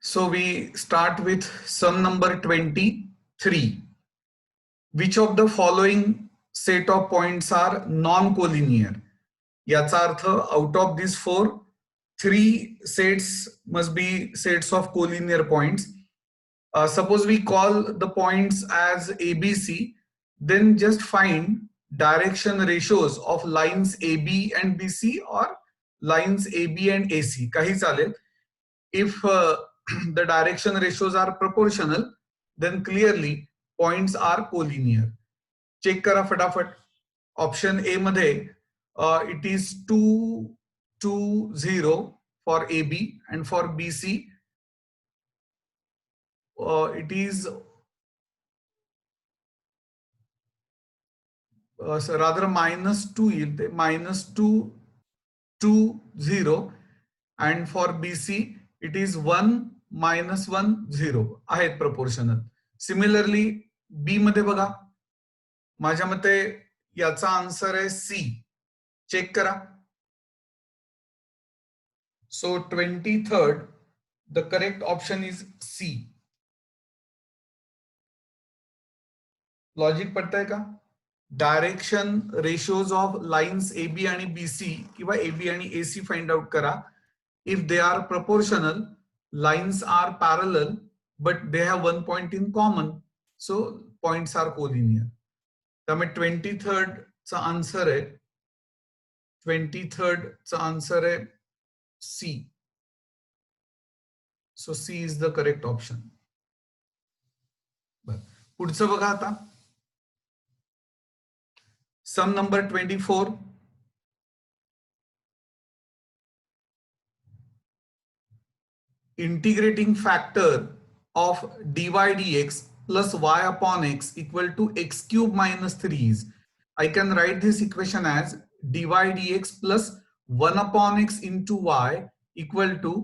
So we start with sum number 23. Which of the following set of points are non-collinear? याचा अर्थ out of these four, 3 sets must be sets of collinear points. Suppose we call the points as ABC, then just find direction ratios of lines AB and BC or lines AB and AC. काही चालेल. If the direction ratios are proportional, then clearly points are collinear. Check करा फटाफट. Option A मध्ये it is 2 2 0 for AB and for BC it is rather -2 येईल ते -2 2 0 and for BC it is 1 -1 0 आहेत proportional. Similarly B मध्ये बघा, माझ्या मते याचा आन्सर आहे सी. चेक करा. So 23rd, the correct option is C. Logic पडतंय का? Direction ratios of lines AB आणि BC किंवा AB आणि AC फाइंड आउट करा. If they are proportional, lines are parallel but they have one point in common, so points are collinear. त्यामुळे 23rd चा answer आहे 23rd चा answer आहे C. So C is the correct option. पुढचं बघा आता. Sum number 24. Integrating factor of dy dx plus y upon x equal to x cube minus 3 is. I can write this equation as dy dx plus 1 upon x into y equal to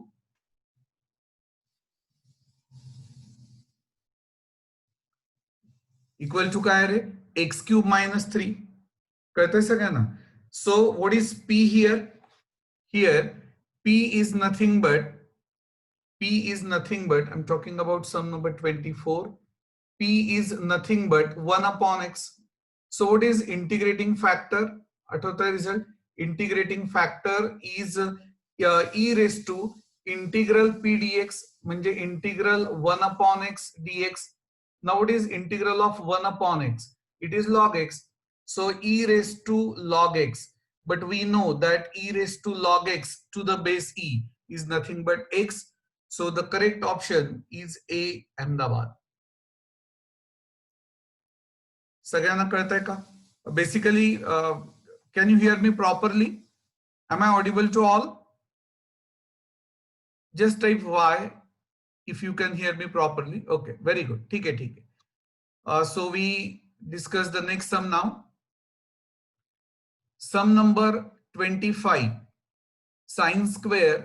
काय रे? x cube minus 3. कळतंय सगळ्यांना? So what is p here? Here p is nothing but I'm talking about sum number 24. P is nothing but 1 upon x. So what is integrating factor? आठवतंय result? Integrating factor is e raised to integral p dx म्हणजे integral 1 upon x dx. Now what is integral of 1 upon x? It is log x. So e raised to log x, but we know that e raised to log x to the base e is nothing but x. So the correct option is A, Ahmedabad. सगळ्यांना कळतंय का? Basically, can you hear me properly? Am I audible to all? Just type Y if you can hear me properly. Okay, very good. ठीक है. So we discuss the next sum now. Sum number 25. Sine square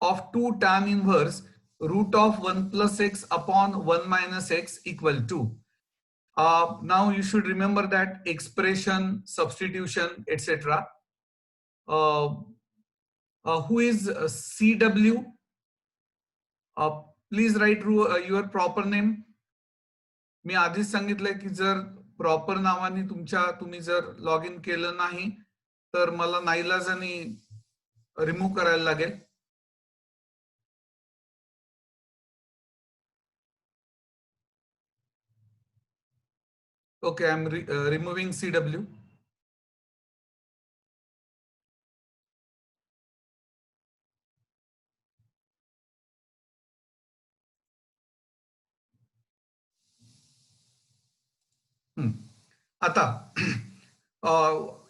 of 2 tan inverse root of 1 plus x upon 1 minus x equal to. Now you should remember that expression, substitution, etc. Who is CW? Please write your proper name. मी आधीच सांगितलंय की जर proper नावाने तुम्ही जर log in केलं नाही तर मला नाईलाजाने रिमूव्ह करायला लागेल. Okay, I'm removing CW. आता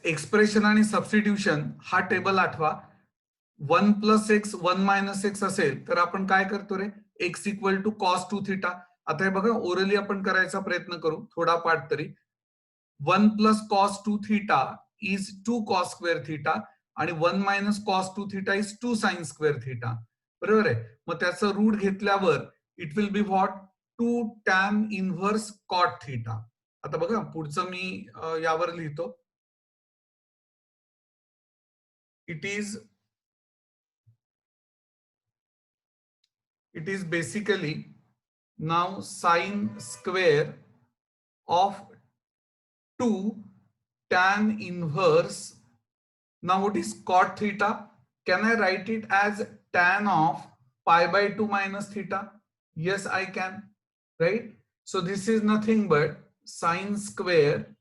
एक्सप्रेशन आणि सबस्टिट्यूशन हा टेबल आठवा. 1 प्लस एक्स 1 मायनस एक्स असेल तर आपण काय करतो रे? X equal to cos 2 theta. आता हे बघा, ओरली आपण करायचा प्रयत्न करू, थोडा पाठ तरी. 1 plus cos 2 theta is 2 cos square theta आणि 1 minus cos 2 theta is 2 sine square theta. बरोबर आहे? मग त्याचं रूट घेतल्यावर it will be what? 2 tan inverse cot theta. आता बघा पुढचं मी यावर लिहितो. It is it is basically now sine square of 2 tan inverse. Now what is cot theta? Can I write it as tan of pi by 2 minus theta? Yes, I can, right? So this is nothing but sine square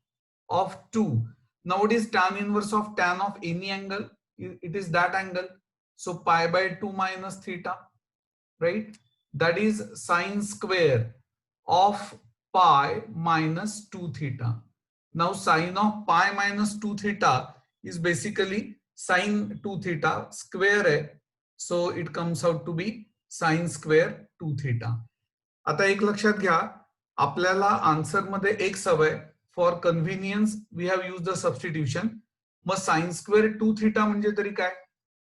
of 2. Now what is tan inverse of tan of any angle? It is that angle. So pi by 2 minus theta, right? That is sine square of pi minus 2 theta. Now sine of pi minus 2 theta is basically sine 2 theta square है. So it comes out to be sine square 2 theta. आता एक लक्षात घ्या, आपल्याला answer मध्ये x हवंय. For convenience we have use the substitution. मग sine square 2 theta म्हणजे तरी काय?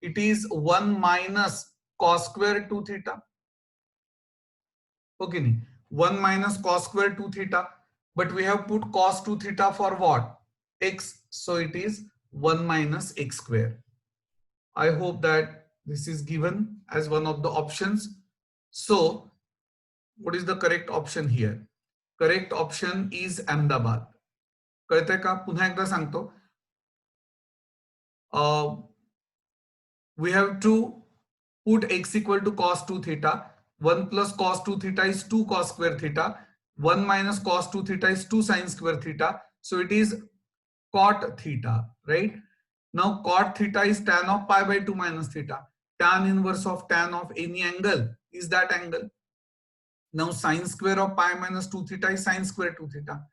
It is 1 minus cos square 2 theta. Okay नाही, 1 minus cos square 2 theta, but we have put cos 2 theta for what? X, so it is 1 minus x square. I hope that this is given as one of the options. So what is the correct option here? Correct option is Ahmedabad. कळतंय का? पुन्हा एकदा सांगतो. We have to put x equal to cos 2 theta. 1 plus cos 2 theta is 2 cos square theta. 1 minus cos 2 theta is 2 sin square theta. So it is cot theta, right? Now cot theta is tan of pi by 2 minus theta. Tan inverse of tan of any angle is that angle. Now sin square of pi minus 2 theta is sin square 2 theta.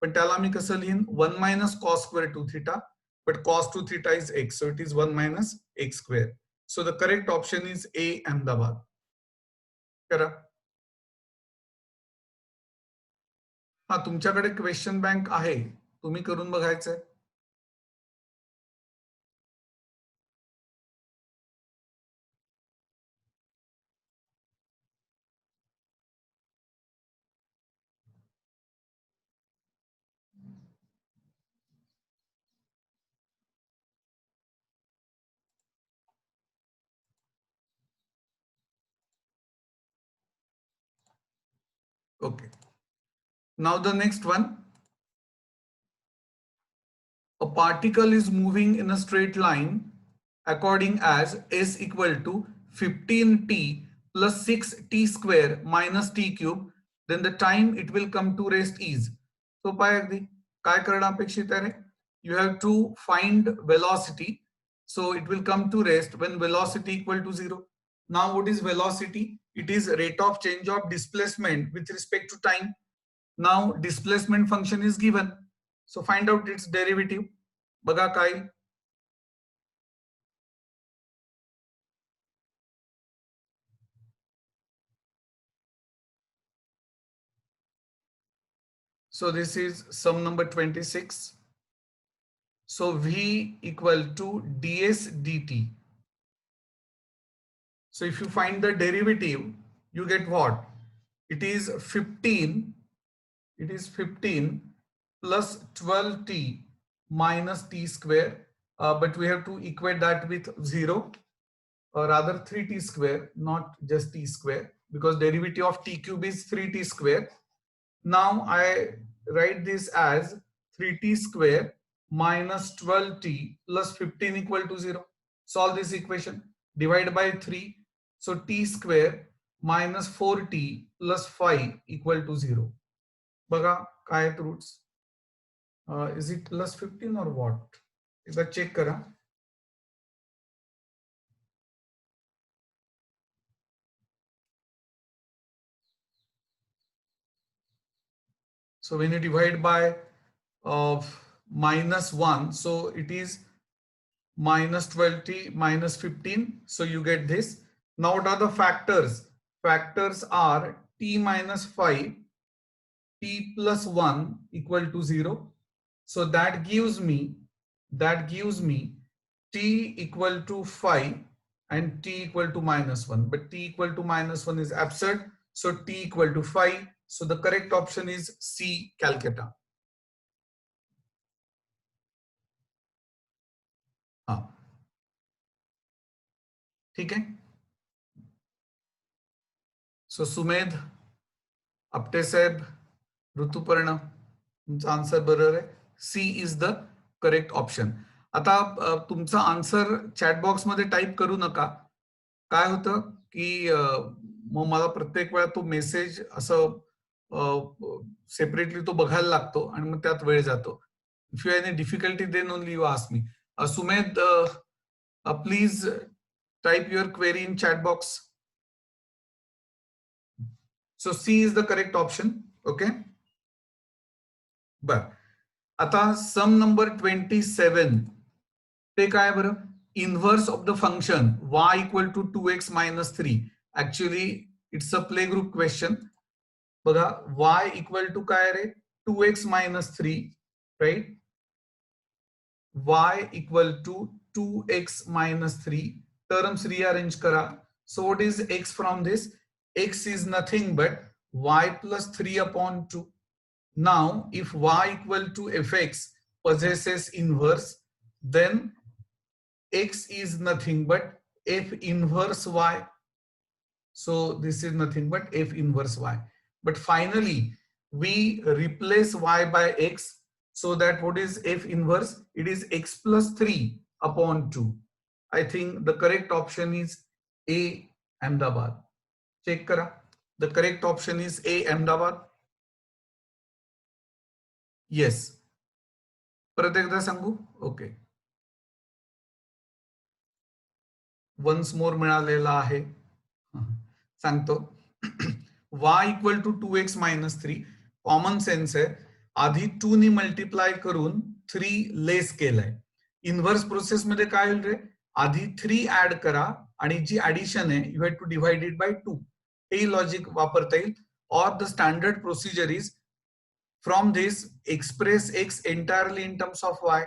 पण त्याला मी कसं लिहीन? 1 minus cos square 2 theta, but cos 2 theta is x, so it is 1 minus x square. So the correct option is A, Ahmedabad. करा. हा, तुमच्याकडे question bank आहे, तुम्ही करून बघायचंय. Okay. Now the next one. A particle is moving in a straight line according as s equal to 15t plus 6t square minus t cube, then the time it will come to rest is. So पाय अगदी काय करणं अपेक्षित आहे? You have to find velocity. So it will come to rest when velocity equal to 0. Now what is velocity? It is rate of change of displacement with respect to time. Now displacement function is given. So find out its derivative. बघा काय? So this is sum number 26. So V equal to ds dt. So if you find the derivative, you get what? It is 15. It is 15 plus 12t minus t square. But we have to equate that with 0, or rather 3t square, not just t square, because derivative of t cube is 3t square. Now I write this as 3t square minus 12t plus 15 equal to 0. Solve this equation. Divide by 3. So t square minus 4t plus 5 equal to 0. बघा काय आहेत roots? Is it plus 15 or what? एकदा check करा. So when you divide by minus 1, so it is minus 12t minus 15. So you get this. Now what are the factors? Factors are t minus 5, t plus 1 equal to 0. So that gives me t equal to 5 and t equal to minus 1. But t equal to minus 1 is absurd. So t equal to 5. So the correct option is C, Calcutta. हाँ, ठीक है. So Sumedh, Apte saheb, Rituparna, तुमचा answer बरोबर आहे. C is the correct option. आता तुमचा answer chat box मध्ये type करू नका. काय होतं की मग मला प्रत्येक वेळा तो मेसेज असं सेपरेटली तो बघायला लागतो आणि मग त्यात वेळ जातो. If you any difficulty then only you ask me. Sumedh, please type your query in chat box. So C is the correct option. Okay, बर. आता सम नंबर 27 ते काय बरं? Inverse of the function y equal to 2x-3. Actually it's a play group question. बघा, y equal to काय रे? 2x-3, right? y equal to 2x-3. Terms rearrange करा. So what is x from this? X is nothing but y plus 3 upon 2. Now, if y equal to fx possesses inverse, then x is nothing but f inverse y. So this is nothing but f inverse y. But finally, we replace y by x, so that what is f inverse? It is x plus 3 upon 2. I think the correct option is A, Ahmedabad. Check kara. The correct option is A, Ahmedabad. Yes. परत एकदा सांगू? Okay. Once more मिळालेला आहे. सांगतो. y equal to 2x-3. Common sense आहे. आधी 2 नी multiply करून 3 लेस केलंय. इनव्हर्स प्रोसेस मध्ये काय होईल रे? आधी 3 ऍड करा आणि जी ऍडिशन आहे you have to divide it by 2. हे लॉजिक वापरता येईल. और the standard procedure is from this express x entirely in terms of y.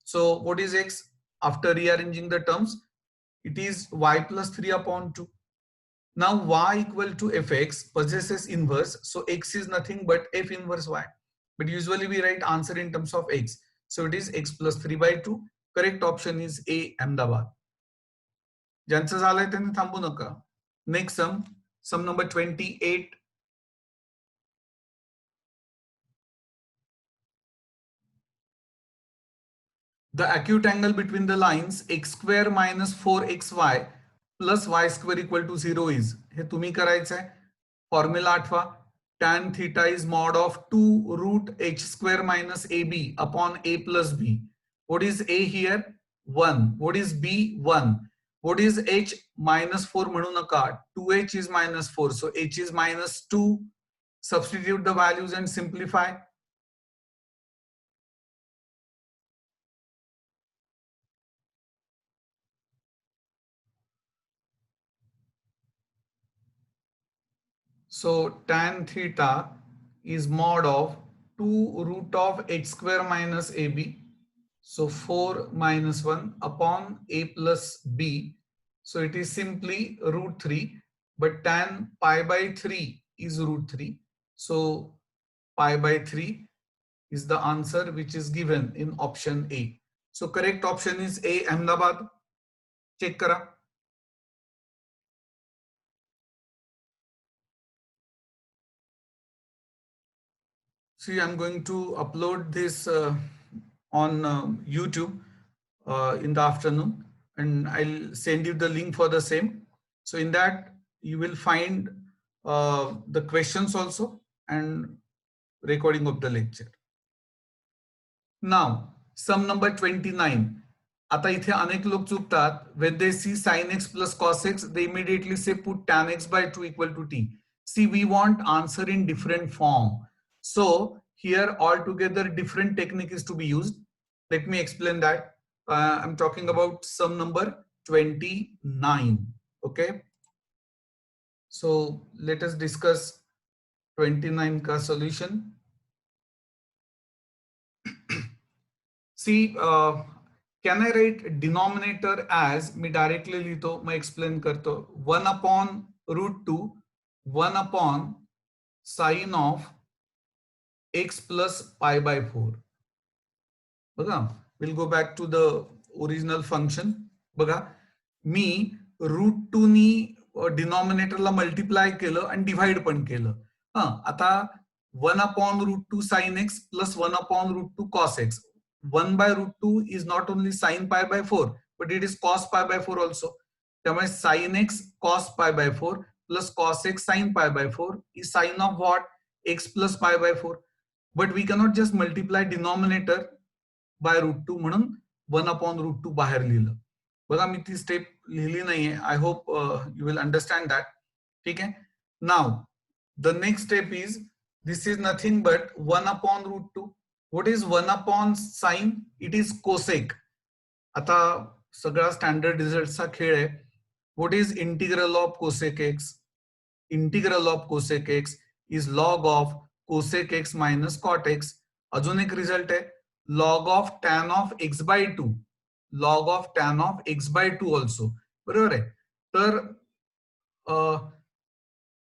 So what is x after rearranging the terms? It is y plus 3 upon 2. Now y equal to fx possesses inverse, so x is nothing but f inverse y. But usually we write answer in terms of x. So it is x plus 3 by 2. Correct option is A, Ahmedabad. ज्यांचं झालंय त्यांनी थांबू नका. Next sum number 28. The acute angle between the lines x square minus 4xy plus y square equal to 0 is. हे तुम्ही करायचं आहे. Formula आठवा. tan theta is mod of 2 root h square minus ab upon a plus b. What is a here? 1. What is b? 1. What is h? Minus 4 म्हणू नका. 2h is minus 4. So h is minus 2. Substitute the values and simplify. So tan theta is mod of 2 root of h square minus ab. So 4 minus 1 upon a plus b. So it is simply root 3. But tan pi by 3 is root 3. So pi by 3 is the answer which is given in option A. So correct option is A, Ahmedabad. Check kara. See, I'm going to upload this on YouTube in the afternoon, and I'll send you the link for the same. So in that you will find the questions also and recording of the lecture. Now, sum number 29. आता इथे अनेक लोक चुकतात. When they see sin x plus cos x, they immediately say put tan x by 2 equal to t. See, we want answer in different form. So here altogether different technique is to be used. Let me explain that. I'm talking about sum number 29. Okay. So let us discuss 29 ka solution. See, can I write denominator as, me directly लिहितो, मैं explain करतो, 1 upon root 2, 1 upon sine of x plus pi by 4. बघा, we'll go back to the original function. बघा, मी root 2 नी डिनॉमिनेटरला multiply केलं आणि divide पण केलं. आता 1/√2 sin x plus 1/√2 cos x. 1/√2 is not only sin pi by 4 but it is cos pi by 4 also. त्यामुळे sin x cos pi by 4 plus cos x sin pi by 4 is sin of what? X plus pi by 4. But we cannot just multiply denominator by √2 म्हणून 1/√2 बाहेर लिहिलं. बघा मी ती step लिहिली नाहीये. I hope you will understand that. ठीक आहे. Now the next step is this is nothing but 1/√2. What is 1 sine? It is cosec. आता सगळा स्टँडर्ड रिझल्टचा खेळ आहे. What is integral of cosec x? Integral of cosec x is log of cosec x minus cot x. अजून एक result आहे log of tan of x by 2. Log of tan of x by 2 also. बरोबर आहे. तर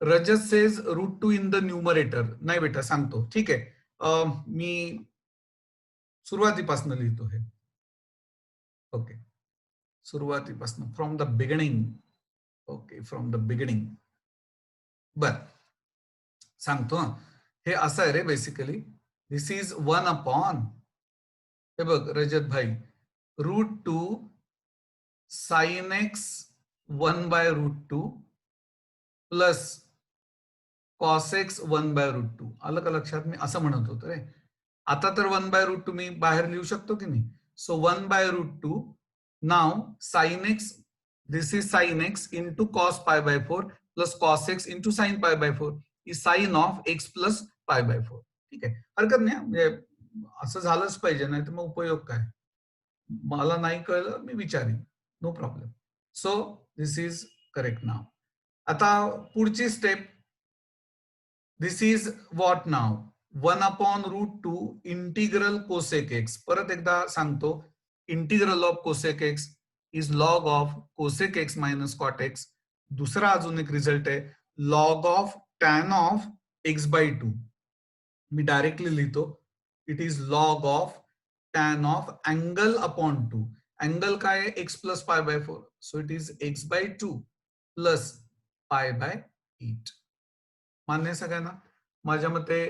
रजत says √2 in the numerator. नाही बेटा सांगतो. ठीक आहे. मी सुरुवातीपासून लिहितो हे. ओके. सुरुवातीपासून from the beginning. Okay, from the beginning. बर सांगतो. हे असं आहे रे बेसिकली. दिस इज 1 हे बघ रजत भाई, √2 sin x 1/√2 plus cos x 1/√2. आलं का लक्षात? मी असं म्हणत होतो रे. आता तर 1/√2 मी बाहेर लिहू शकतो की नाही. So 1/√2 now sin x, this is sin x into cos pi by 4 plus cos x into sin pi by 4 is sine of x plus pi by 4. ठीक आहे, हरकत नाही. म्हणजे असं झालंच पाहिजे, नाही तर मग उपयोग काय. मला नाही कळलं मी विचारीन, no problem. So this is correct now. आता पुढची step. This is what now? 1/√2 integral cosec x. परत एकदा सांगतो, integral of cosec x is log of cosec x minus cot x. दुसरा अजून एक रिझल्ट आहे log of tan of x by 2. मी डायरेक्टली लिहितो. It is log of tan of angle upon 2. Angle काय आहे? X plus pi by 4. So it is x by 2 plus pi by 8. मान्य सगळ्यांना? माझ्या मते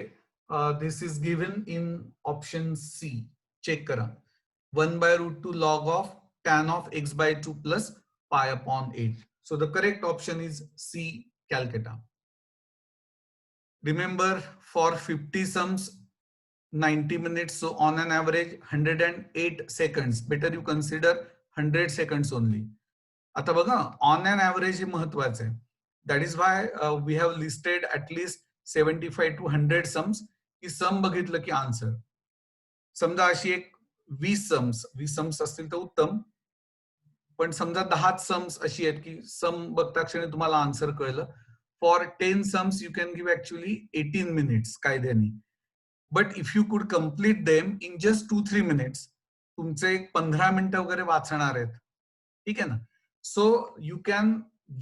this is given in option C. Check करा. 1/√2 log of tan of x by 2 plus pi upon 8. So the correct option is C, Calcutta. Remember, for 50 sums 90 minutes, so on an average 108 seconds. Better you consider 100 seconds only. आता बघा, on an average हे महत्वाचं आहे. That is why we have listed at least 75 to 100 sums. की sum बघितलं की answer. समजा अशी एक 20 सम्स असतील तर उत्तम, पण समजा 10 सम्स अशी आहेत की सम बघता क्षणी तुम्हाला आन्सर कळलं. For 10 sums you can give actually 18 minutes कायद्याने. बट इफ यू कुड complete them in just 2-3 minutes, तुमचे 15 मिनिटं वगैरे वाचणार आहेत. ठीक आहे ना. So you can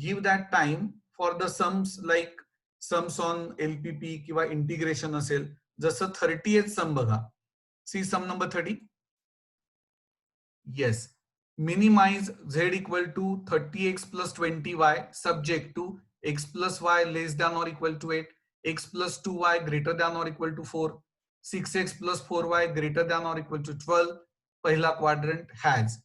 give that time for the sums like sums on LPP किंवा इंटिग्रेशन असेल. जसं 38 सम बघा. See sum number 30. Yes. Minimise z equal to 30x plus 20y subject to x plus y less than or equal to 8, x plus 2y greater than or equal to 4, 6x plus 4y greater than or equal to 12. पहिला quadrant has.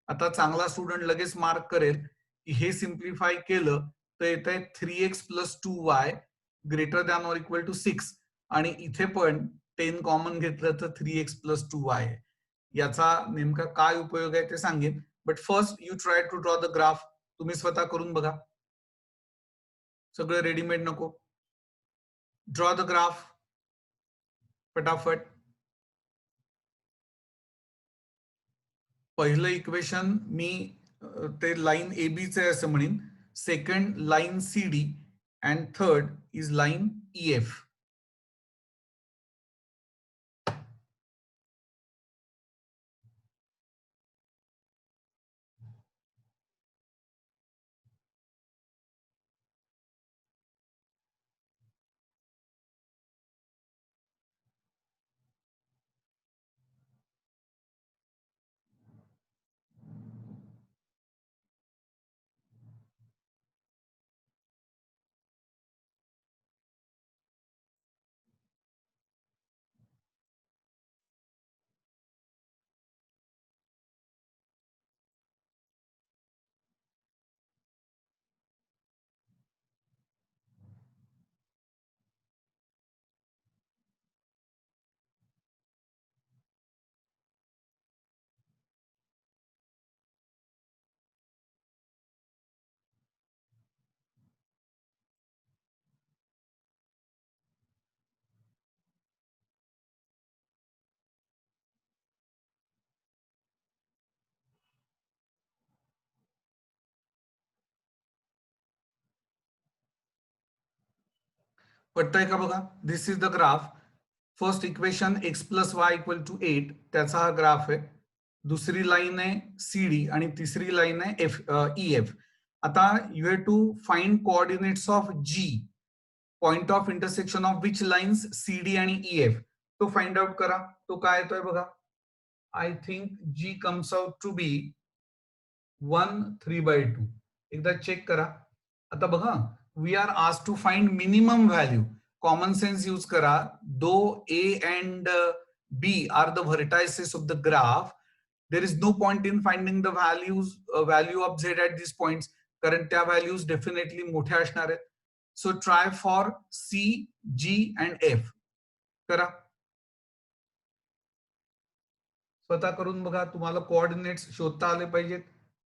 आता चांगला student लगेच mark करेल की हे simplify केलं तर येत आहे 3x plus 2y greater than or equal to 6. आणि इथे पण 10 कॉमन घेतलं तर 3x plus 2y. याचा नेमका काय उपयोग आहे ते सांगेन. But first you try to draw the graph. तुम्ही स्वतः करून बघा, सगळं रेडीमेड नको. ड्रॉ द ग्राफ फटाफट. पहिलं इक्वेशन मी ते लाईन ए बी चे असं म्हणेन. Second line C D and third is line E F. पटतंय का बघा? This is the graph. First equation x plus y equal to 8, त्याचा हा ग्राफ आहे. दुसरी लाईन आहे CD आणि तिसरी लाईन आहे EF. आता you have to find coordinates of G, point of intersection of which lines CD आणि EF. तो फाइंड आउट करा. तो काय येतोय बघा? I think G comes out to be 1/3/2. एकदा चेक करा. आता बघा, we are asked to find minimum value. Common sense use करा. दो A and B are the vertices of the graph, there is no point in finding the value of Z at these points, कारण त्या values definitely मोठ्या असणार आहेत. So try for C, G and F. करा, स्वतः करून बघा. तुम्हाला कोऑर्डिनेट्स शोधता आले पाहिजेत.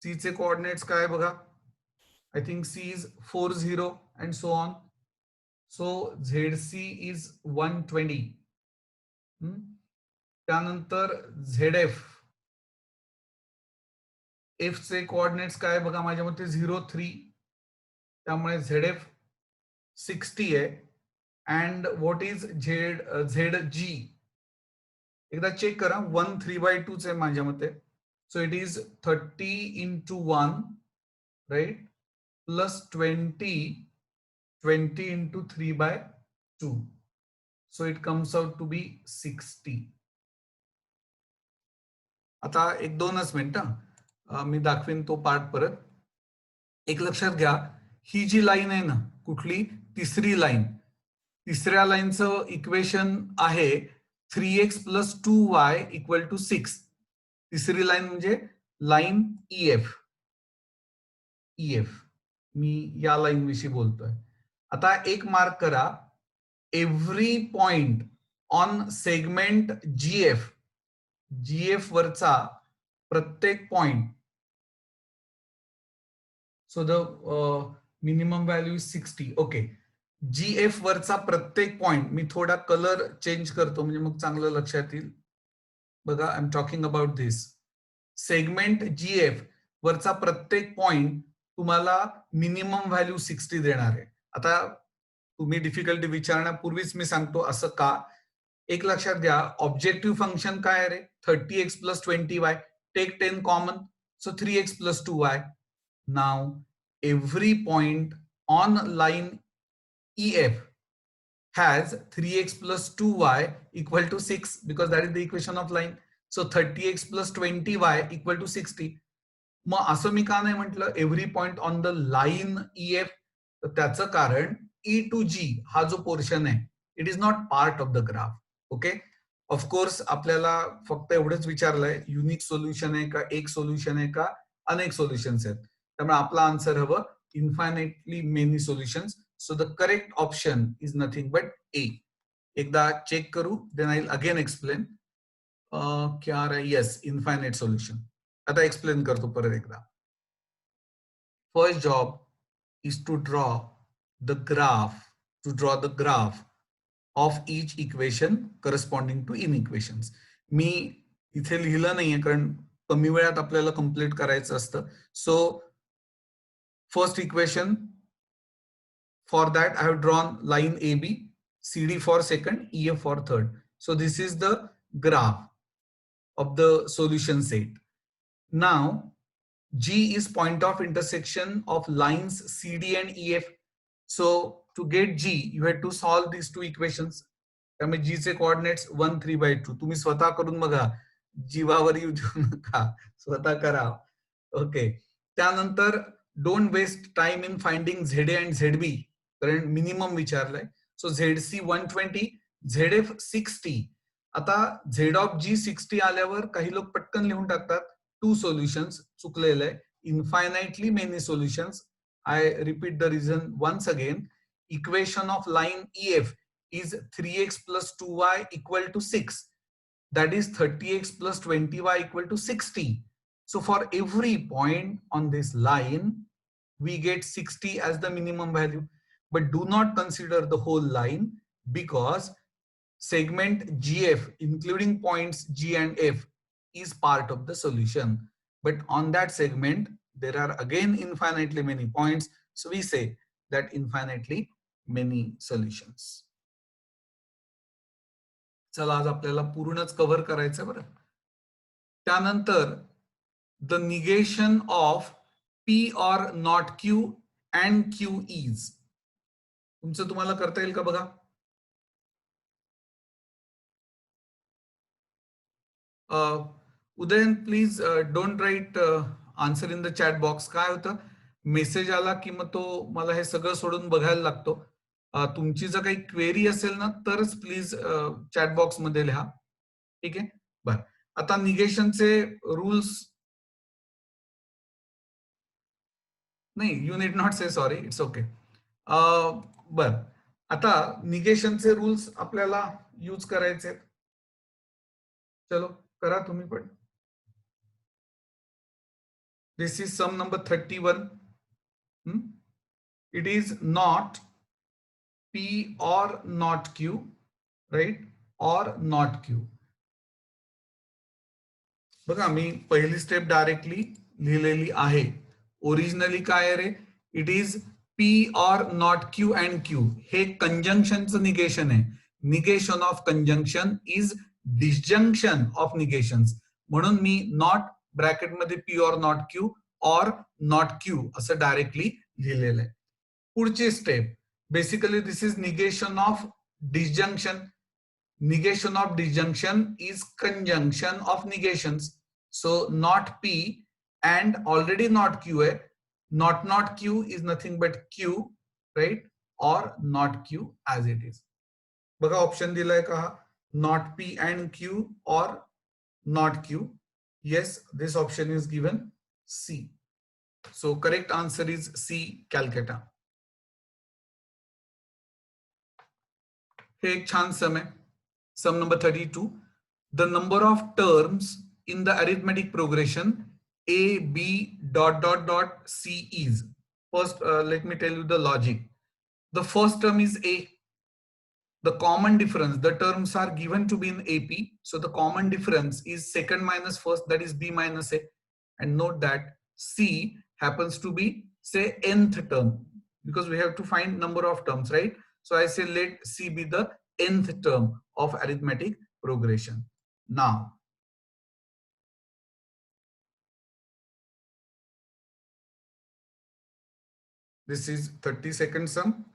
C चे कोऑर्डिनेट्स काय बघा? I think C is 40 and so on. So ZC is 120. त्यानंतर ZF. F चे कोऑर्डिनेट्स काय बघा? माझ्या मते 0, 3. त्यामुळे ZF 60 आहे. And what is ZG? एकदा चेक करा. 1/3/2 चे माझ्या मते. So it is 30 into 1, right, plus 20 into 3/2. So it comes out to be 60. आता एक दोनच मिनिटं मी दाखवेन तो पार्ट परत. एक लक्षात घ्या, ही जी लाईन आहे ना, कुठली? तिसरी लाईन. तिसऱ्या लाईनचं इक्वेशन आहे 3x + 2y = 6. तिसरी लाईन म्हणजे लाईन EF. मी या लाईन विषयी बोलतोय. आता एक मार्क करा. Every point on segment GF वरचा प्रत्येक point. So the minimum value is 60. Okay. GF वरचा प्रत्येक पॉइंट, मी थोडा कलर चेंज करतो म्हणजे मग चांगलं लक्षात येईल. बघा, I am talking about this. Segment GF वरचा प्रत्येक पॉइंट तुम्हाला मिनिमम व्हॅल्यू 60 देणार आहे. आता तुम्ही डिफिकल्टी विचारण्यापूर्वीच मी सांगतो असं का. एक लक्षात घ्या, ऑब्जेक्टिव्ह फंक्शन काय आहे रे? 30x + 20y. Take 10 common, so 3x + 2y. Now every point on line EF has 3x + 2y = 6 because that is the equation of line. So 30x + 20y = 60. मग असं मी का नाही म्हटलं every point on the line EF? तर त्याचं कारण E to G हा जो पोर्शन आहे, it is not part of the graph. Okay. Of course आपल्याला फक्त एवढंच विचारलंय, युनिक सोल्युशन आहे का, एक सोल्युशन आहे का, अनेक सोल्युशन्स आहेत. त्यामुळे आपला आन्सर हवं infinitely many solutions. So the correct option is nothing but A. एकदा चेक करू, then I will again explain. क्या रहा है? Yes, infinite solution. आता एक्सप्लेन करतो परत एकदा. First job is to draw the graph of each equation corresponding to inequations. मी इथे लिहिलं नाहीये कारण कमी वेळात आपल्याला कंप्लीट करायचं असतं. So first equation, for that I have drawn line AB, CD for second, EF for third. So this is the graph of the solution set. Now G is point of intersection of lines CD and EF. So to get G, you have to solve these two equations. त्यामुळे G चे coordinates 1/3/2. तुम्ही स्वतः करून बघा, जीवावर येऊ देऊ नका, स्वतः करा. ओके. त्यानंतर don't waste time in finding ZA and ZB, कारण मिनिमम विचारलंय. So ZC 120, ZF 60. आता Z of G 60 आल्यावर काही लोक पटकन लिहून टाकतात 2 सोल्युशन्स. चुकलेलं आहे. Infinitely many solutions. I repeat the reason once again. Equation of line EF is 3x + 2y = 6. That is 30x + 20y = 60. So for every point on this line, we get 60 as the minimum value. But do not consider the whole line because segment GF, including points G and F, is part of the solution. But on that segment, there are again infinitely many points. So we say that infinitely many solutions. चला आज आपल्याला पूर्णच cover करायचं बरं. त्यानंतर the negation of P or not Q and Q is. तुमचं तुम्हाला करता येईल का बघा. Udayan please don't write answer in the chat box. काय होतं, मेसेज आला की मग तो मला हे सगळं सोडून बघायला लागतो. तुमची जर काही क्वेरी असेल ना तरच प्लीज चॅट बॉक्स मध्ये लिहा. ठीक आहे. बर, आता निगेशनचे रूल्स. नाही, you need not say sorry, it's okay. बर, आता निगेशनचे रूल्स आपल्याला यूज करायचे. चलो करा तुम्ही पण. This is sum number 31. It is not P or not Q, right? Or not Q. बघा मी पहिली स्टेप डायरेक्टली लिहिलेली आहे. ओरिजिनली काय रे, it is P or not Q and Q. हे कंजंक्शनचं निगेशन आहे. Negation of conjunction is disjunction of negations. म्हणून मी नॉट ब्रॅकेटमध्ये P or not Q or not Q असं डायरेक्टली लिहिलेलं आहे. पुढची step, basically this is negation of disjunction. Negation of disjunction is conjunction of negations. So not P and already not Q है. Not Q is nothing but Q, right? Or not Q as it is. बघा option दिलाय का, not P and Q or not Q. Yes, this option is given C. So correct answer is C, Calcutta. हे एक छान सम आहे. Sum number 32. The number of terms in the arithmetic progression A, B, dot, dot, dot, C is. First, let me tell you the logic. The first term is A. The common difference, the terms are given to be in AP. So the common difference is second minus first, that is B minus A. And note that C happens to be, say, nth term. Because we have to find number of terms, right? So I say let C be the nth term of arithmetic progression. Now, this is 32nd sum.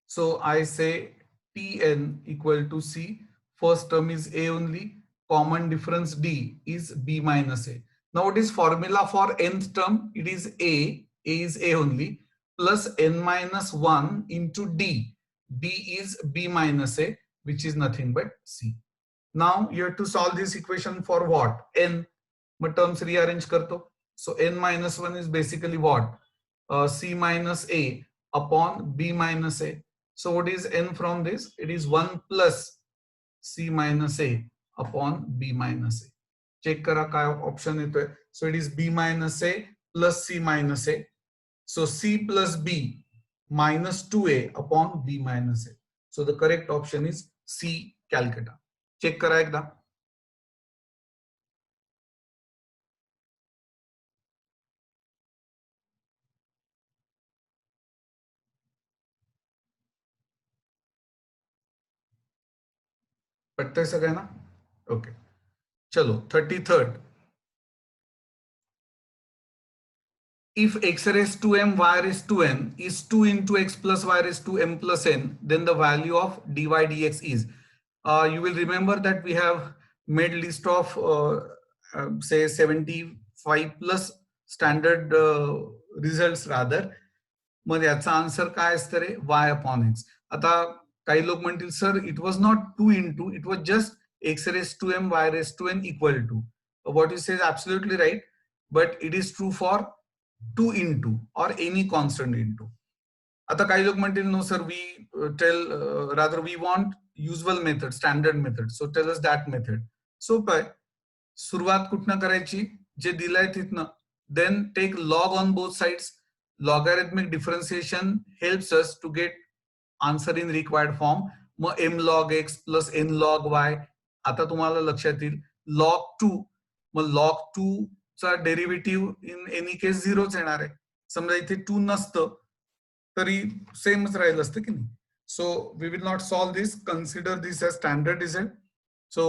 So I say Tn equal to C. First term is A only. Common difference D is B minus A. Now what is formula for nth term? It is A. A is A only. Plus n minus 1 into D. D is B minus A, which is nothing but C. Now you have to solve this equation for what? N. But terms rearrange karto. So n minus 1 is basically what? C minus A upon B minus A. So what is n from this? It is 1 plus C minus A upon B minus A. Check kara काय option येतोय. So it is B minus A plus C minus A. So C plus B minus 2A upon B minus A. So the correct option is C, Calcutta. Check करा एकदा. पटतंय सगळ्यांना? Okay, चलो 33rd. If x raised to m y raised to n is 2 into x plus y raised to m plus n, then the value of dy dx is. You will remember that we have made list of say 75 plus standard results rather. मग याचा answer काय असतं रे, y upon x. आता काही लोक म्हणतील sir it was not 2 into, it was just x raised to m y raised to n equal to. What you say is absolutely right, but it is true for 2 into or any constant into. आता काही लोक म्हणतील no sir we tell rather we want usual method, standard method. So tell us that method. सोपं आहे. सुरुवात कुठनं करायची, जे दिलंय तिथनं. Then take log on both sides. Logarithmic differentiation helps us to get answer in required form. मग m log x plus n log y. आता तुम्हाला लक्षात येईल log 2. मग log 2 चा डेरिव्हेटिव्ह इन एनी केस 0च येणार आहे. समजा इथे 2 नसतं तरी सेमच राहिलं असतं की नाही. So we will not solve this. Consider this as standard result. So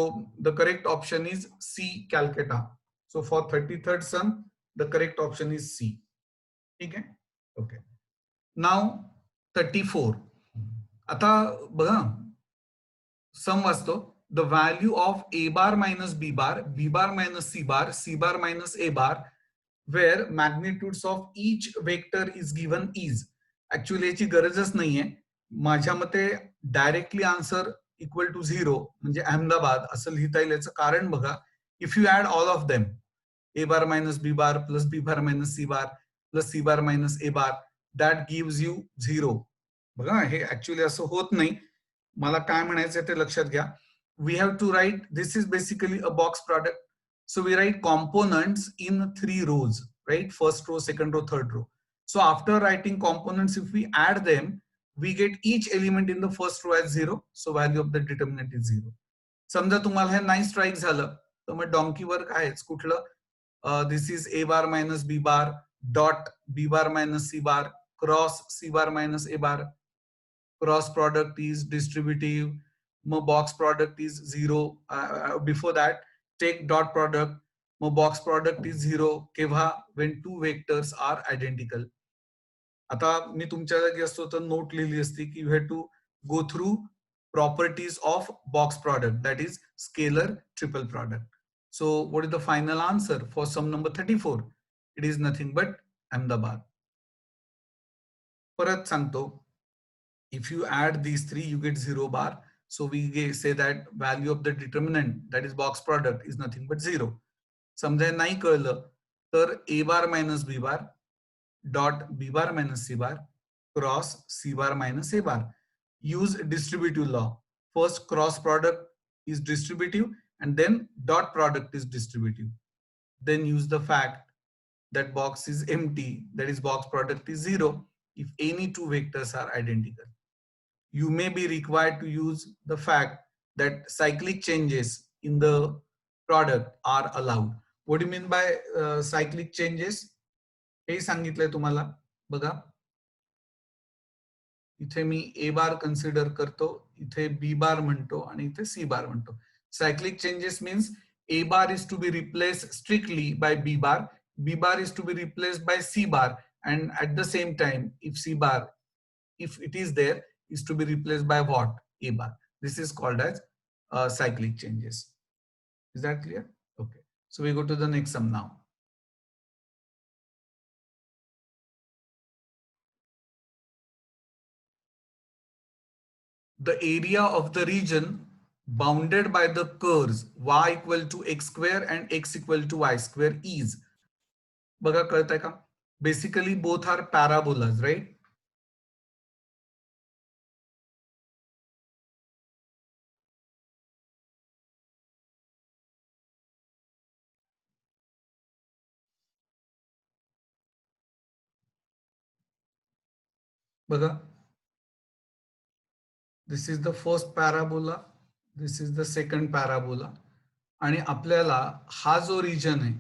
the correct option is C, Calcutta. So for 33rd sum, the correct option is C. ठीक आहे? Okay. Now 34. आता बघा, सम वाचतो. The value of A bar minus B bar, B bar minus C bar, C bar minus A bar, where magnitudes of each vector is given is. Actually याची गरजच नाहीये. माझ्या मते डायरेक्टली आन्सर इक्वल टू 0 म्हणजे अहमदाबाद असं लिहिता येईल. याचं कारण बघा, if you add all of them, A bar minus B bar plus B bar minus C bar plus C bar minus A bar, that gives you 0. बघा हे ऍक्च्युअली असं होत नाही. मला काय म्हणायचं ते लक्षात घ्या. We have to write, this is basically a box product. So we write components in 3 rows, right? First row, second row, third row. So after writing components, if we add them, we get each element in the first row as 0. So value of the determinant is 0. समजा तुम्हाला हे नाही strike झालं तर मग डॉन्की work आहेच. कुठलं? This is A bar minus B bar dot B bar minus C bar cross C bar minus A bar. Cross product is distributive. Box product is 0. Before that, take dot product. Box product is 0. केव्हा? When two vectors are identical. आता मी तुमच्या जागी असतो तर note लिहिली असती की you have to go through properties of box product, that is scalar triple product. So what is the final answer for sum number 34? It is nothing but Ahmedabad. परत सांगतो, if you add these three, you get 0 bar. So we say that value of the determinant, that is box product, is nothing but 0. समजा नाही कळलं तर A bar minus B bar dot B bar minus C bar cross C bar minus A bar. Use distributive law. First cross product is distributive and then dot product is distributive. Then use the fact that box is empty, that is box product is 0 if any two vectors are identical. You may be required to use the fact that cyclic changes in the product are allowed. What do you mean by cyclic changes? हे सांगितलंय तुम्हाला. बघा इथे मी A bar consider करतो, इथे B बार म्हणतो आणि इथे C बार म्हणतो. Cyclic changes means A bar is to be replaced strictly by B bar, B bar is to be replaced by C bar, and at the same time if C bar, if it is there, is to be replaced by what? A bar. This is called as cyclic changes. Is that clear? Okay. So we go to the next sum now. The area of the region bounded by the curves y equal to x square and x equal to y square is. बघा कळतंय का? Basically both are parabolas, right? बघा, this is the first parabola, this is the second parabola, आणि आपल्याला हा जो region आहे,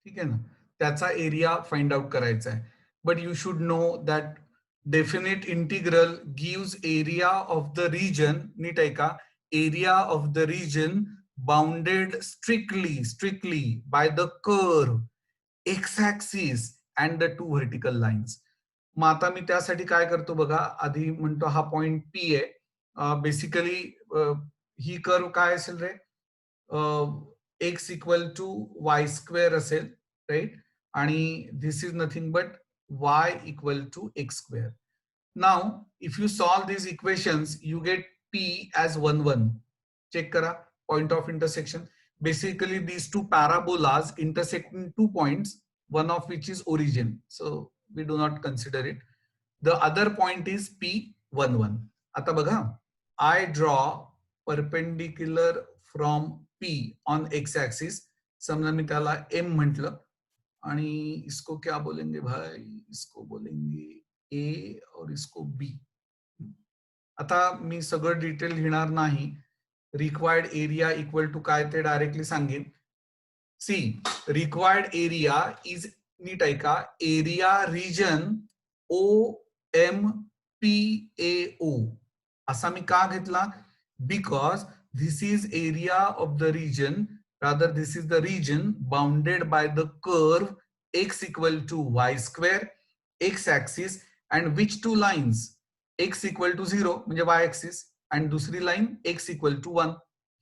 ठीक आहे ना, त्याचा एरिया फाइंड आउट करायचा आहे. But you should know that definite integral gives area of the region. नीट आहे का? Area of the region bounded strictly by the curve x axis and the two vertical lines. मग आता मी त्यासाठी काय करतो बघा, आधी म्हणतो हा पॉइंट पी आहे. बेसिकली ही कर्व काय असेल रे? X equal to y square असेल, राईट? आणि this is nothing but y equal to x square. Now if you solve these equations, you get p as 1 1. Check करा point of intersection. Basically these two parabolas intersect in 2 points, one of which is origin, so we do not consider it. The other point is p11. आता बघा, I draw perpendicular from P on x axis. समजा मी त्याला M म्हटलं आणि इसको क्या बोलेंगे भाई? इसको बोलेंगे A और इसको B. आता मी सगळं डिटेल लिहिणार नाही. रिक्वायर्ड एरिया इक्वल टू काय ते डायरेक्टली सांगेन. सी, रिक्वायर्ड एरिया इज, नीट आहे का? Area region O M P A O. असा मी का घेतला? Because this is area of the region, rather this is the region bounded by the curve x equal to y square, x axis, and which two lines? x equal to 0 म्हणजे y axis and दुसरी line x equal to 1,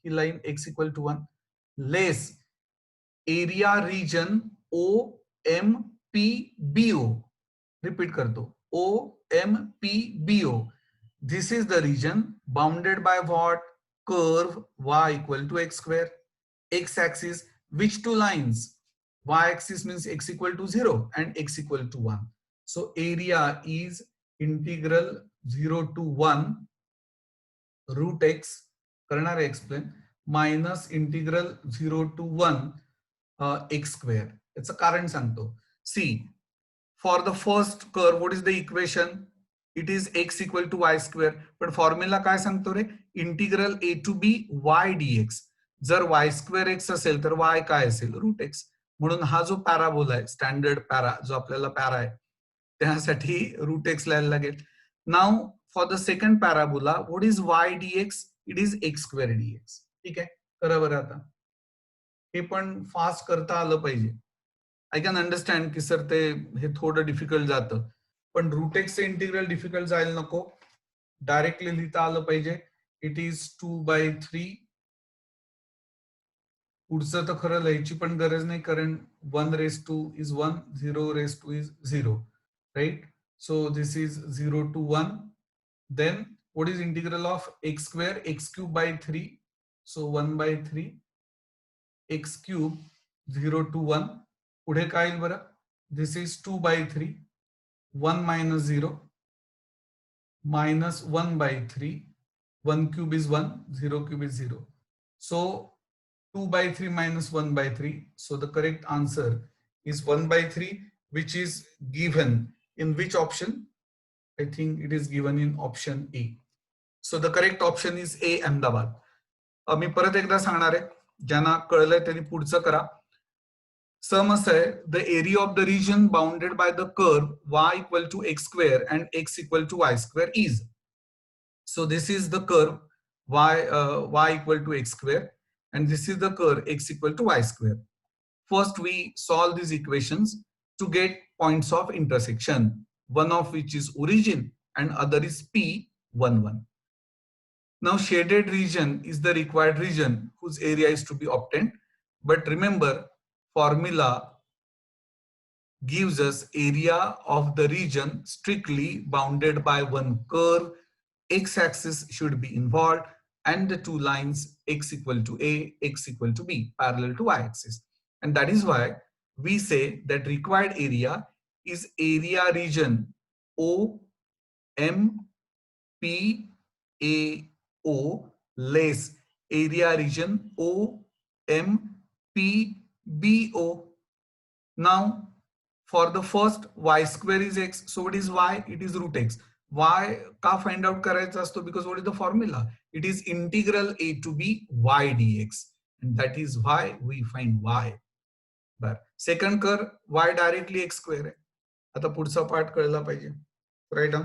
he line x equal to 1, less area region OMPBO. Repeat करतो, OMPBO. This is the region bounded by what? Curve y equal to x square. X axis, which two lines? Y axis means x equal to 0 and x equal to 1. So area is integral 0 to 1 root x, करणार आहे explain, minus integral 0 to 1 x square. याचं कारण सांगतो. See, for the first curve, what is the equation? It is x equal to y square. पण formula काय सांगतो रे? Integral a to b y dx. जर y स्क्वेअर x असेल तर y काय असेल? Root x. म्हणून हा जो पॅराबोला आहे, स्टँडर्ड पॅरा, जो आपल्याला पॅरा आहे, त्यासाठी रूट x लिहायला लागेल. Now for the second parabola, what is y dx? It is x square dx. ठीक आहे, करा बरं आता. हे पण फास्ट करता आलं पाहिजे. आय कॅन अंडरस्टँड की सर ते हे थोडं डिफिकल्ट जातं, पण रूट एक्सचं इंटिग्रल डिफिकल्ट जायला नको, डायरेक्टली लिहिता आलं पाहिजे. It is 2/3. पुढचं तर खरं लिहायची पण गरज नाही, कारण 1 is 1, 0 is 0, right? So this is 0 to 1. Then what is integral of x square? X cube by 3. So 1/3 x cube 0 to 1. पुढे काय येईल बरं? This is 2/3. 1 minus 0 minus 1/3. 1 cube is 1, 0 cube is 0. So 2/3 minus 1/3. So the correct answer is 1/3, which is given in which option? I think it is given in option A. So the correct option is A, Ahmedabad. मी परत एकदा सांगणार आहे, ज्यांना कळलंय त्यांनी पुढचं करा. समस्या आहे, the area of the region bounded by the curve y equal to x square and x equal to y square is. So this is the curve y equal to x square, and this is the curve x equal to y square. First we solve these equations to get points of intersection, one of which is origin and other is P11. Now shaded region is the required region whose area is to be obtained, but remember, formula gives us area of the region strictly bounded by one curve. X-axis should be involved and the two lines x equal to a, x equal to b, parallel to y-axis. And that is why we say that required area is area region OMPAO less area region OMPBO. Now for the first, y square is x, so what is y? It is root x. Y का find out करायचा असतो? Because what is the formula? It is integral a to b y dx, and that is why we find y. बर, second कर y directly x square आहे. आता पुढचा part कळला पाहिजे, राईट?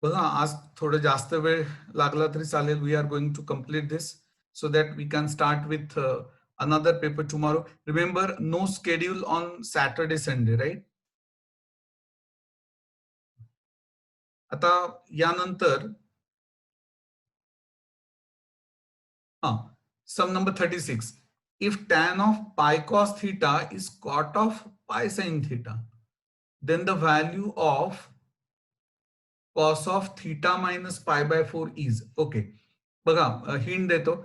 बघा, आज थोडं जास्त वेळ लागला तरी चालेल. We are going to complete this so that we can start with another paper tomorrow. Remember, no schedule on Saturday, Sunday, right? आता यानंतर sum number 36. If tan of pi cos theta is cot of pi sin theta, then the value of cos of theta minus pi by 4 is. Okay, बघा, hint देतो.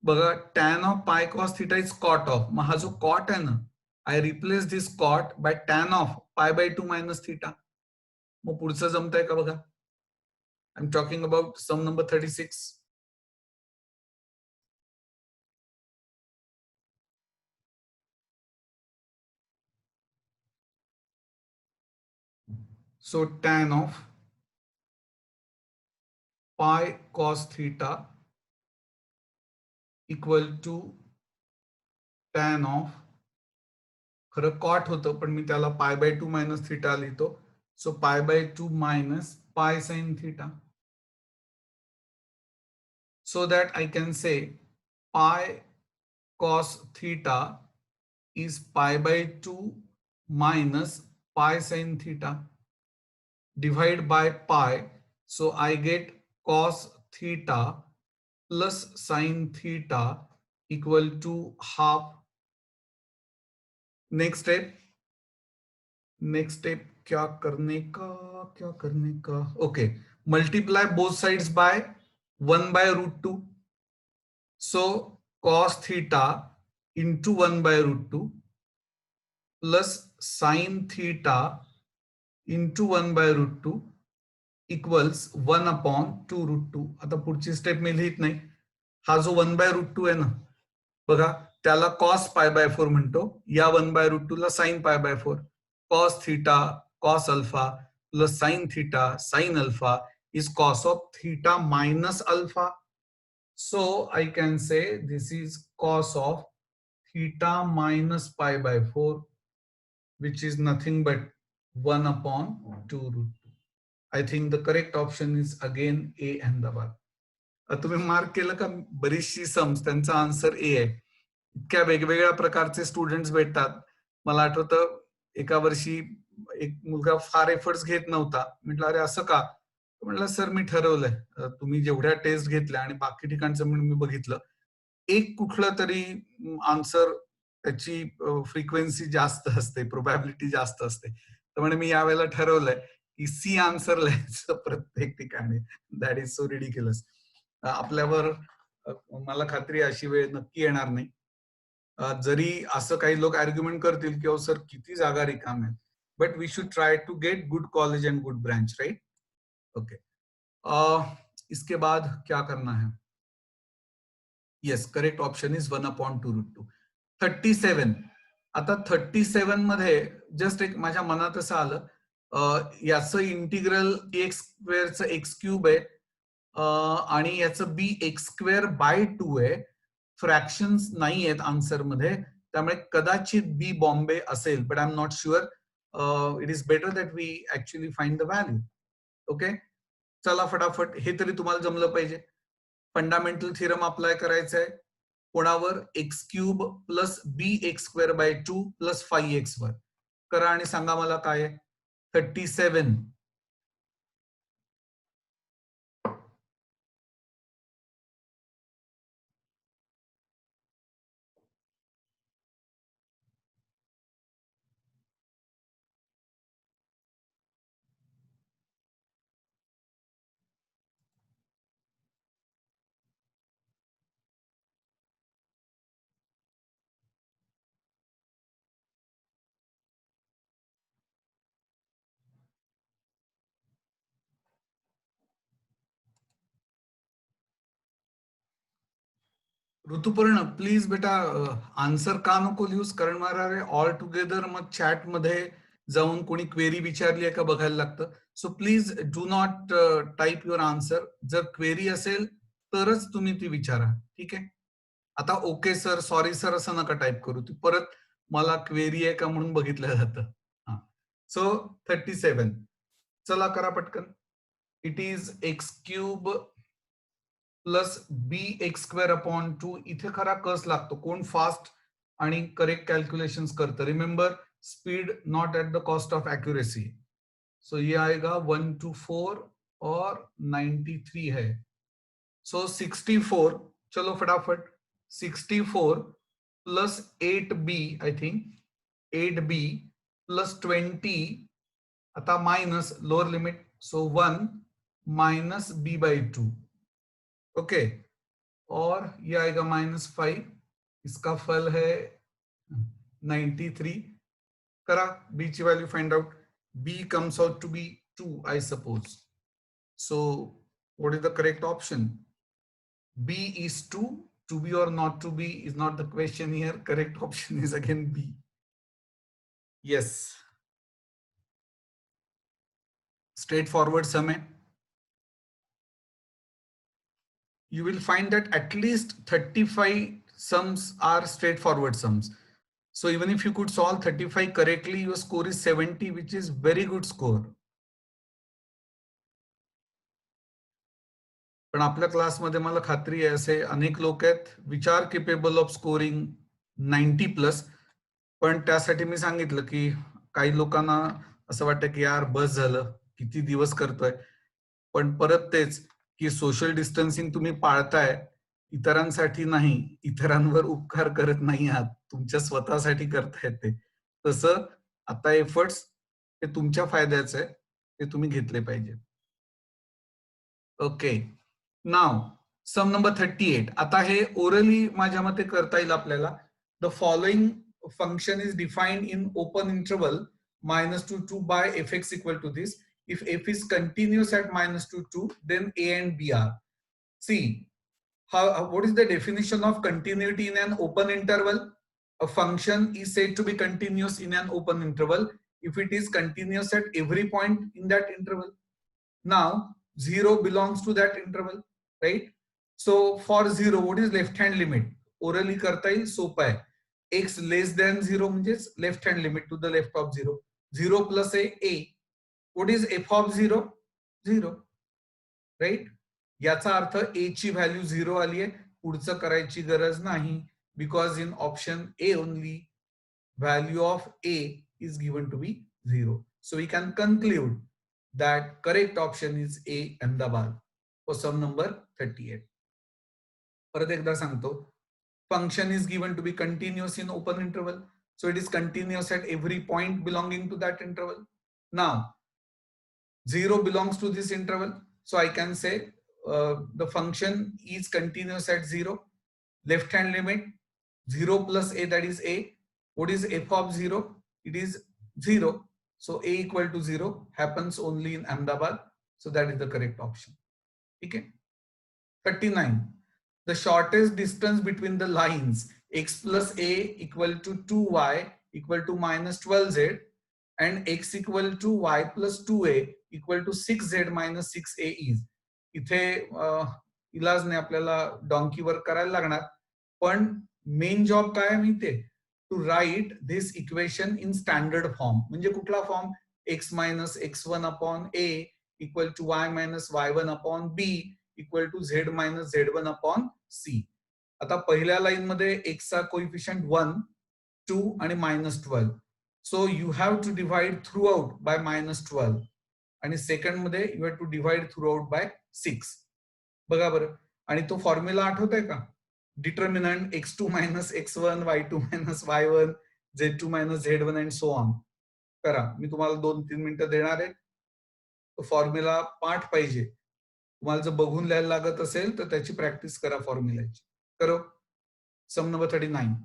बघा, tan of pi cos theta is cot of. मग हा जो cot आहे ना, I replace this cot by tan of pi by 2 minus theta. मग पुढचं जमतंय का बघा? I'm talking about sum number 36. So tan of pi cos theta equal to tan of, खरं cot होतं पण मी त्याला pi by 2 minus theta लिहितो. So pi by 2 minus pi sin theta, so that I can say pi cos theta is pi by 2 minus pi sin theta. Divide by pi, so I get cos theta plus sin theta equal to half. Next step क्या करने का okay, multiply both sides by 1/√2, so cos theta into 1/√2 plus sine theta into 1/√2 equals 1/2√2. आता पुढची step मी लिहित नाही. हा जो 1/√2 आहे ना बघा, त्याला cos π/4 म्हणतो, या 1/√2 ला sin π/4. cos theta cos alpha plus sin theta sin alpha is cos of theta minus alpha. So I can say this is cos of theta minus π/4, which is nothing but 1/2√2. I think the correct option is again A, Ahmedabad. तुम्ही mark केलं का? बरीचशी sums त्यांचा answer ए आहे. इतक्या वेगवेगळ्या प्रकारचे students भेटतात. मला आठवतं एका वर्षी एक मुलगा फार एफर्ट्स घेत नव्हता. म्हटलं अरे असं का? म्हटलं सर मी ठरवलंय, तुम्ही जेवढ्या टेस्ट घेतल्या आणि बाकी ठिकाणचं म्हणून मी बघितलं, एक कुठलं तरी आन्सर त्याची फ्रिक्वेन्सी जास्त असते, प्रोबॅबिलिटी जास्त असते. तर म्हणे मी यावेळेला ठरवलंय की सी आन्सर लिहायचं प्रत्येक ठिकाणी. That is so ridiculous. आपल्यावर मला खात्री अशी वेळ नक्की येणार नाही. जरी असं काही लोक आर्ग्युमेंट करतील की सर किती जागा रिकाम आहेत, but we should try to get good college and good branch, right? Okay, इसके बाद क्या करना है? Yes, correct option is 1/2√2. 37. आता 37 मध्ये जस्ट एक माझ्या मनात असं आलं, याचं इंटिग्रल x² x³ आहे आणि याचं bx²/2 आहे. फ्रॅक्शन्स नाही आहेत आन्सर मध्ये, त्यामुळे कदाचित बी बॉम्बे असेल, but I am not sure. It is better that we actually find the value. Okay, चला फटाफट, हे तरी तुम्हाला जमलं पाहिजे. फंडामेंटल थिरम अप्लाय करायचं आहे कोणावर? x³ plus bx²/2 plus 5x वर. करा आणि सांगा मला काय आहे. 37. ऋतुपर्ण प्लीज बेटा आन्सर का नको लिहूस? कारण मला ऑल टुगेदर मग चॅट मध्ये जाऊन कोणी क्वेरी विचारली आहे का बघायला लागतं. So please do not type your answer. जर क्वेरी असेल तरच तुम्ही ती विचारा, ठीक आहे? आता ओके सर, सॉरी सर असं नका टाईप करू. ती परत मला क्वेरी आहे का म्हणून बघितलं जातं. सो 37. चला करा पटकन. It is x³ plus bx²/2. इथे खरा कस लागतो, कोण फास्ट आणि करेक्ट कॅल्क्युलेशंस करतं. Remember, speed not at the cost of accuracy. So ये आएगा 124 और 93 है. सो 64. चलो फटाफट. 64 plus 8b, I think 8b plus 20, आता minus lower limit, so 1 minus b/2. Okay, और ये आएगा -5. इसका फल है 93. करा, b ची value find out. b comes out to be 2, I suppose. So what is the correct option? b is 2. To be or not to be is not the question here. Correct option is again b. Yes, straightforward sum है. You will find that at least 35 sums are straightforward sums. So even if you could solve 35 correctly, your score is 70, which is very good score. पण आपल्या क्लासमध्ये मला खात्री आहे असे अनेक लोक आहेत which are capable of scoring 90+. पण त्यासाठी मी सांगितलं की काही लोकांना असं वाटतं की यार बस झालं, किती दिवस करतोय. पण परत तेच की सोशल डिस्टन्सिंग तुम्ही पाळताय, इतरांसाठी नाही, इतरांवर उपकार करत नाही आहात, तुमच्या स्वतःसाठी करतायत ते. तसं आता एफर्ट्स हे तुमच्या फायद्याचे आहे, ते तुम्ही घेतले पाहिजे. ओके, नाव सम नंबर 38. आता हे ओरली माझ्या मते करता येईल आपल्याला. The following function is defined in open interval -2 2 by fx equal to this. If f is continuous at -2 2, then a and b are. See, what is the definition of continuity in an open interval? A function is said to be continuous in an open interval if it is continuous at every point in that interval. Now 0 belongs to that interval, right? So for 0, what is left hand limit? Orally करता येईल, सोपं आहे. x less than 0 म्हणजेच left hand limit to the left of 0. 0 plus a. What is f of 0? 0, right? याचा अर्थ a ची value 0 आली आहे, पुढचं करायची गरज नाही, because in option a only value of a is given to be 0. So we can conclude that correct option is A, Ahmedabad, for sum number 38. परत एकदा सांगतो, function is given to be continuous in open interval, so it is continuous at every point belonging to that interval. Now 0 belongs to this interval, so I can say the function is continuous at 0. Left hand limit 0 plus a, that is a. What is f of 0? It is 0. So a equal to 0 happens only in Ahmedabad. So that is the correct option. Okay. 39. The shortest distance between the lines x plus a equal to 2y equal to minus 12z and x equal to y plus 2a equal to 6z minus 6a is. इथे इलाजने आपल्याला डॉन्की work करायला लागणार, पण main job काय माहितीये, to write this equation in standard form. म्हणजे कुठला फॉर्म? x minus x1 upon a equal to y minus y1 upon b equal to z minus z1 upon c. आता पहिल्या लाईन मध्ये x चा कोइफिशियंट 1, 2 आणि -12. So you have to divide throughout by -12 आणि second मध्ये you have to divide throughout by 6. बघा बरं, आणि तो फॉर्म्युला आठवत आहे का? Determinant x2 minus x1, y2 minus y1, z2 minus z1 and so on. करा, मी तुम्हाला 2-3 मिनिटं देणार आहे. तो फॉर्म्युला पाठ पाहिजे. तुम्हाला जर बघून लिहायला लागत असेल तर त्याची प्रॅक्टिस करा फॉर्म्युलाची. करो. सम नंबर 39.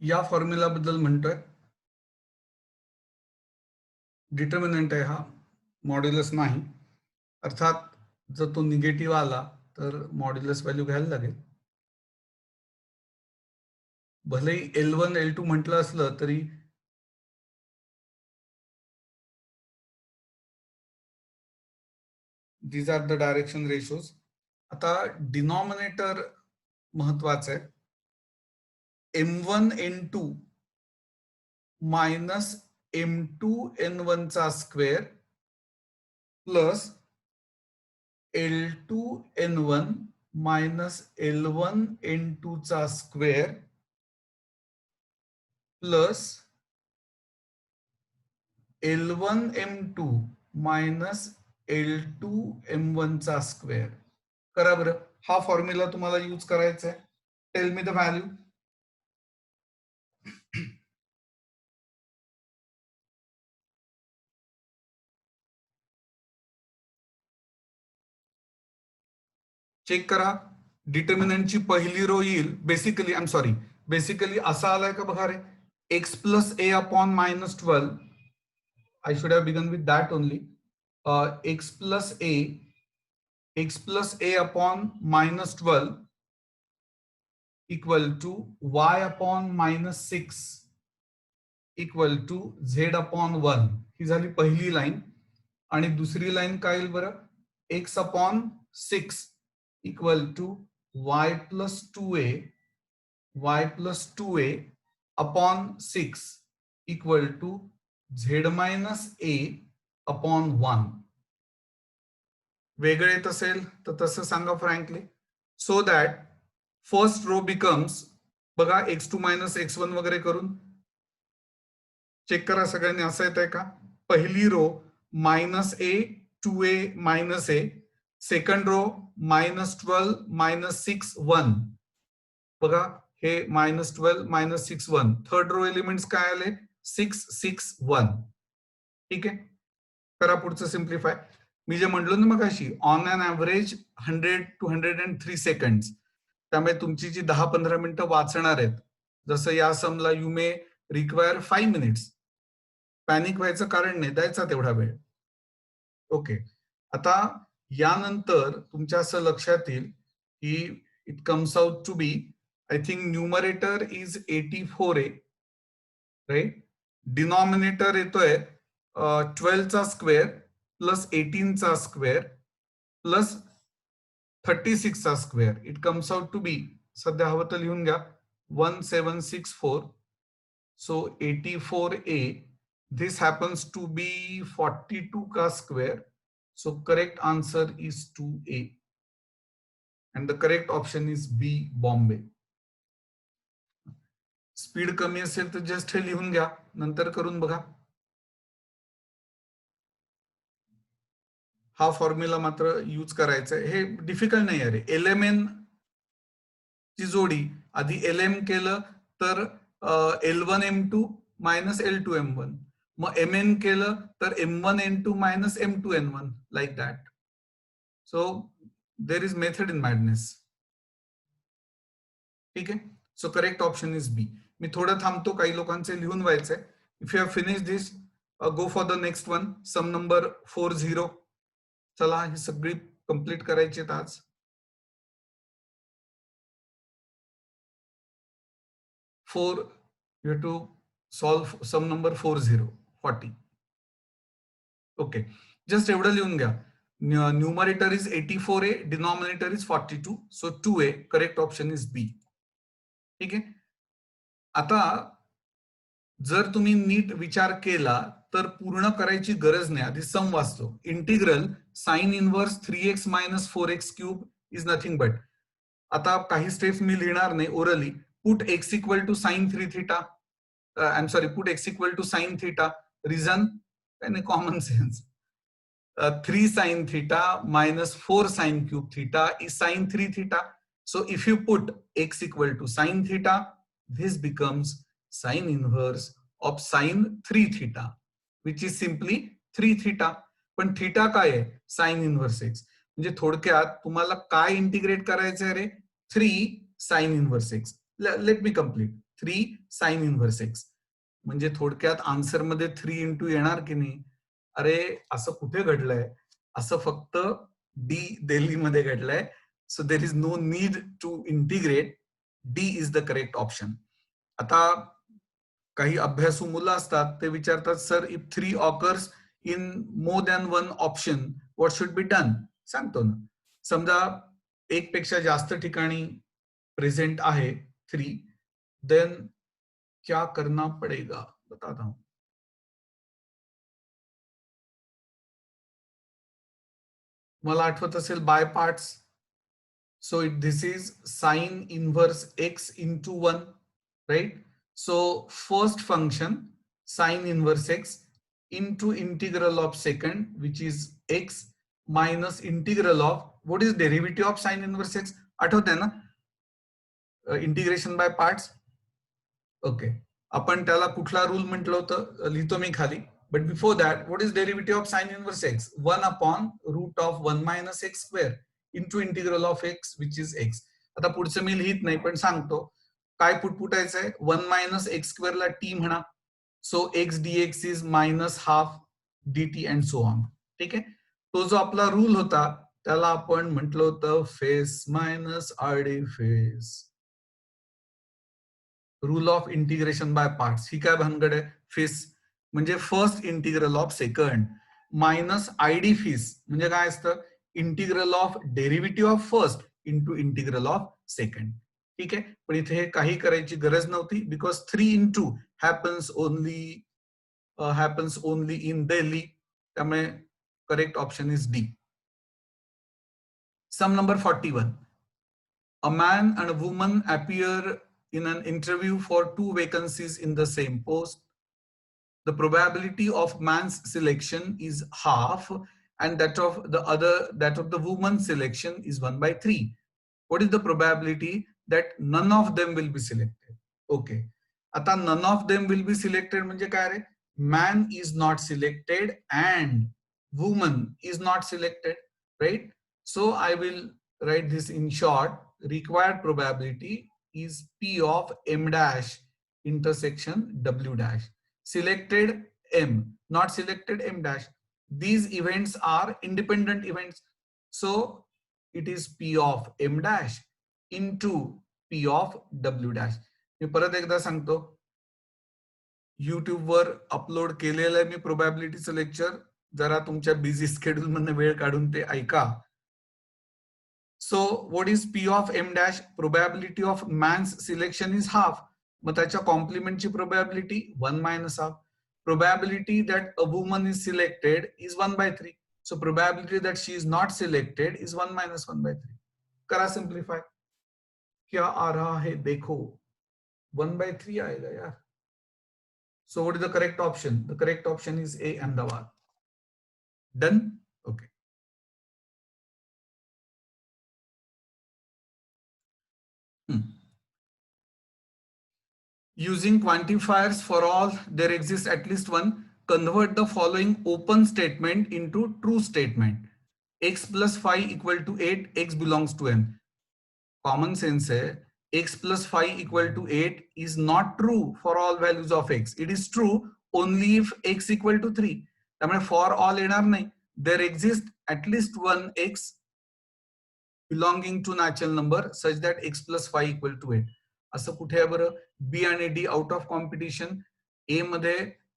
या फॉर्म्युला बद्दल म्हणतोय, डिटर्मिनंट आहे हा, मॉड्युलस नाही. अर्थात जर तो निगेटिव्ह आला तर मॉड्युलस व्हॅल्यू घ्यायला लागेल. भलेही L1 L2 म्हटलं असलं तरी these are the direction ratios. आता डिनॉमिनेटर महत्वाचं आहे. m1 n2 minus m2 n1 चा square plus L2 n1 minus L1 n2 चा square plus L1 m2 minus L2 m1 चा स्क्वेअर. करा बरं, हा फॉर्म्युला तुम्हाला यूज करायचा आहे. Tell me the value. Check करा. डिटर्मिनंटची पहिली रो येईल बेसिकली, बेसिकली असा आलाय का बघा रे, x plus A upon -12. I should have begun with that only. X plus a upon -12 equal to y upon -6 equal to z upon 1. ही झाली पहिली लाईन. आणि दुसरी लाईन काय येईल बरं, x upon 6 equal to y plus 2a upon 6 equal to z minus a upon 1. वेगळे येत असेल तर तसं सांगा frankly. So that first row becomes, बघा x2 मायनस x1 वगैरे करून चेक करा सगळ्यांनी, असं येत आहे का. पहिली row -a 2a minus a, second row -12 -6 1. बघा हे -12 -6 1. थर्ड रो एलिमेंट्स काय आले, 6 6 1. ठीक आहे, करा पुढचं सिम्प्लिफाय. मी जे म्हणलो ना मगाशी, on an average 100 to 103 seconds. त्यामुळे तुमची जी 10-15 मिनिटं वाचणार आहेत, जसं या समला you may require 5 minutes. Panic व्हायचं कारण नाही, द्यायचा तेवढा वेळ. ओके, आता यानंतर तुमच्या असं लक्षात येईल की it comes out to be, I think numerator is 84a, right. Denominator येतोय 12 चा स्क्वेअर प्लस 18 चा स्क्वेअर प्लस 36 चा square. It comes out to be, सध्या हवं तर लिहून घ्या, 1764. So 84a, this happens to be 42 का square. So correct answer is 2a. And the correct option is B, Bombay. Speed कमी असेल तर जस्ट हे लिहून घ्या, नंतर करून बघा. हा फॉर्म्युला मात्र यूज करायचा आहे, हे डिफिकल्ट नाही आहे. LMN ची जोडी आधी LM केलं तर L1M2 मायनस L2M1, मग MN केलं तर M1N2 minus M2N1, like that. So there is method in madness. ठीक आहे, so correct option is B. मी थोडं थांबतो, काही लोकांचे लिहून व्हायचंय. If you have finish this, go for the next one, sum number 40. चला ही सगळी कंप्लीट करायची आहेत आज. 4, you have to solve sum number 40. Okay, just एवढं लिहून घ्या. Numerator is 84a, denominator is 42, so 2a, correct option is B. ठीक आहे. आता जर तुम्ही नीट विचार केला तर पूर्ण करायची गरज नाही, आधी सम वाचतो. Integral sine inverse 3x minus 4x cube is nothing but, आता काही स्टेप्स मी लिहिणार नाही orally. Put x equal to sine 3 theta, I am sorry, put x equal to sine theta. Reason common sense. 3 sin theta minus 4 sin cube theta is sin 3 theta. So if you put x equal to sin theta, this becomes sin inverse of sin 3 theta, which is simply 3 theta. पण theta काय आहे, sin inverse x. म्हणजे थोडक्यात तुम्हाला काय integrate करायचं आहे रे, 3 sin inverse x. Let me complete. 3 sin inverse x म्हणजे थोडक्यात आन्सर मध्ये 3 इंटू येणार की नाही. अरे असं कुठे घडलंय, असं फक्त डी दिल्लीमध्ये घडलंय. So there is no need to integrate. D is the correct option. आता काही अभ्यासू मुलं असतात, ते विचारतात, sir if 3 occurs in more than 1 option what should be done. सांगतो ना, समजा एक पेक्षा जास्त ठिकाणी प्रेझेंट आहे 3, देन क्या करना पडेगा, बताता हूं. मला आठवत असेल by parts. So this is sine inverse x into 1, right? So first function sin inverse x into integral of second, which is x minus integral of, what is derivative of sin inverse x? आठवतंय ना, integration by parts. Okay, आपण त्याला कुठला rule म्हटलं होतं, लिहितो मी खाली. But before that, what is derivative of sin inverse x? 1 upon root of 1 minus x square. Into integral of x which is x. आता पुढचं मी लिहित नाही पण सांगतो काय पुटपुटायचंय. 1 मायनस एक्स स्क्वेअरला टी म्हणा. So x dx is minus half dt and so on. ठीक आहे. तो जो आपला रूल होता त्याला आपण म्हटलं होतं फेस मायनस आरडी फेस, rule of integration by parts. ही काय भानगड आहे. फेस म्हणजे first integral of second minus आयडी फीस म्हणजे काय असतं integral of derivative of first into integral of second. ठीक आहे. पण इथे काही करायची गरज नव्हती because 3 into happens only in Delhi. त्यामुळे correct option is D. Sum number 41. A man and a woman appear in an interview for 2 vacancies in the same post. The probability of man's selection is half and that of the woman's selection is 1/3. What is the probability that none of them will be selected? Okay. आता none of them will be selected म्हणजे काय रे. Man is not selected and woman is not selected, right? So I will write this in short. Required probability is P of M dash intersection W dash. Selected M, not selected M dash. These events are independent events. So it is P of M dash into P of W dash. मी परत एकदा सांगतो. YouTube वर upload केलेलं आहे मी प्रोबॅबिलिटीचं lecture. जरा तुमच्या busy schedule मधून वेळ काढून ते ऐका. So what is P of M dash? Probability of man's selection is half. मग त्याच्या कॉम्प्लिमेंटची probability 1 minus half. Probability that a woman is selected is 1/3. So probability that she is not selected is 1 minus 1/3. करा simplify. क्या आ रहा है देखो. 1/3 आएगा यार. So what is the correct option? The correct option is A, Ahmedabad. Done? Okay. Using quantifiers for all, there exists at least one. Convert the following open statement into true statement. X plus 5 equal to 8, X belongs to M. Common sense है. X plus 5 equal to 8 is not true for all values of X. It is true only if X equal to 3. त्यामुळे for all येणार नाही. There exists at least one X belonging to natural number such that X plus 5 equal to 8. असं कुठे आहे बरं. B आणि D out of competition. A मध्ये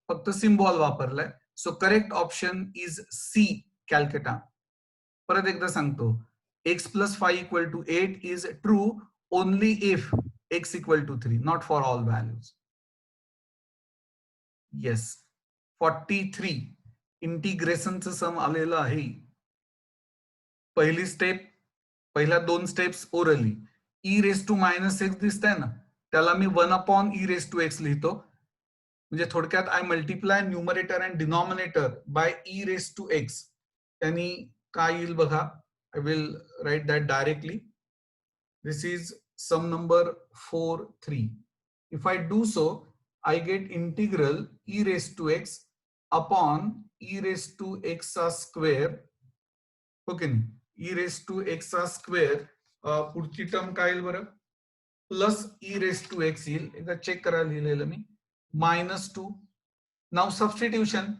फक्त सिम्बॉल वापरलाय. So correct option is C, Calcutta. परत एकदा सांगतो. X plus 5 equal to 8 is true only if X equal to 3, not for all values. Yes. 43. इंटिग्रेशनचं सम आलेलं आहे. पहिली स्टेप, पहिल्या 2 steps orally. e raised to minus x दिसतंय ना, त्याला मी 1 upon e raised to x लिहितो. म्हणजे थोडक्यात I multiply numerator and denominator by e raised to x. त्यांनी काय येईल बघा. I will write that directly. This is sum number 43. If I do so, I get integral e raised to x upon e raised to x square. Okay, e raised to x square. पुढची term काय येईल बरं. Plus e raised to x येईल. एकदा चेक करायला लिहिलेलं मी. -2. Now substitution.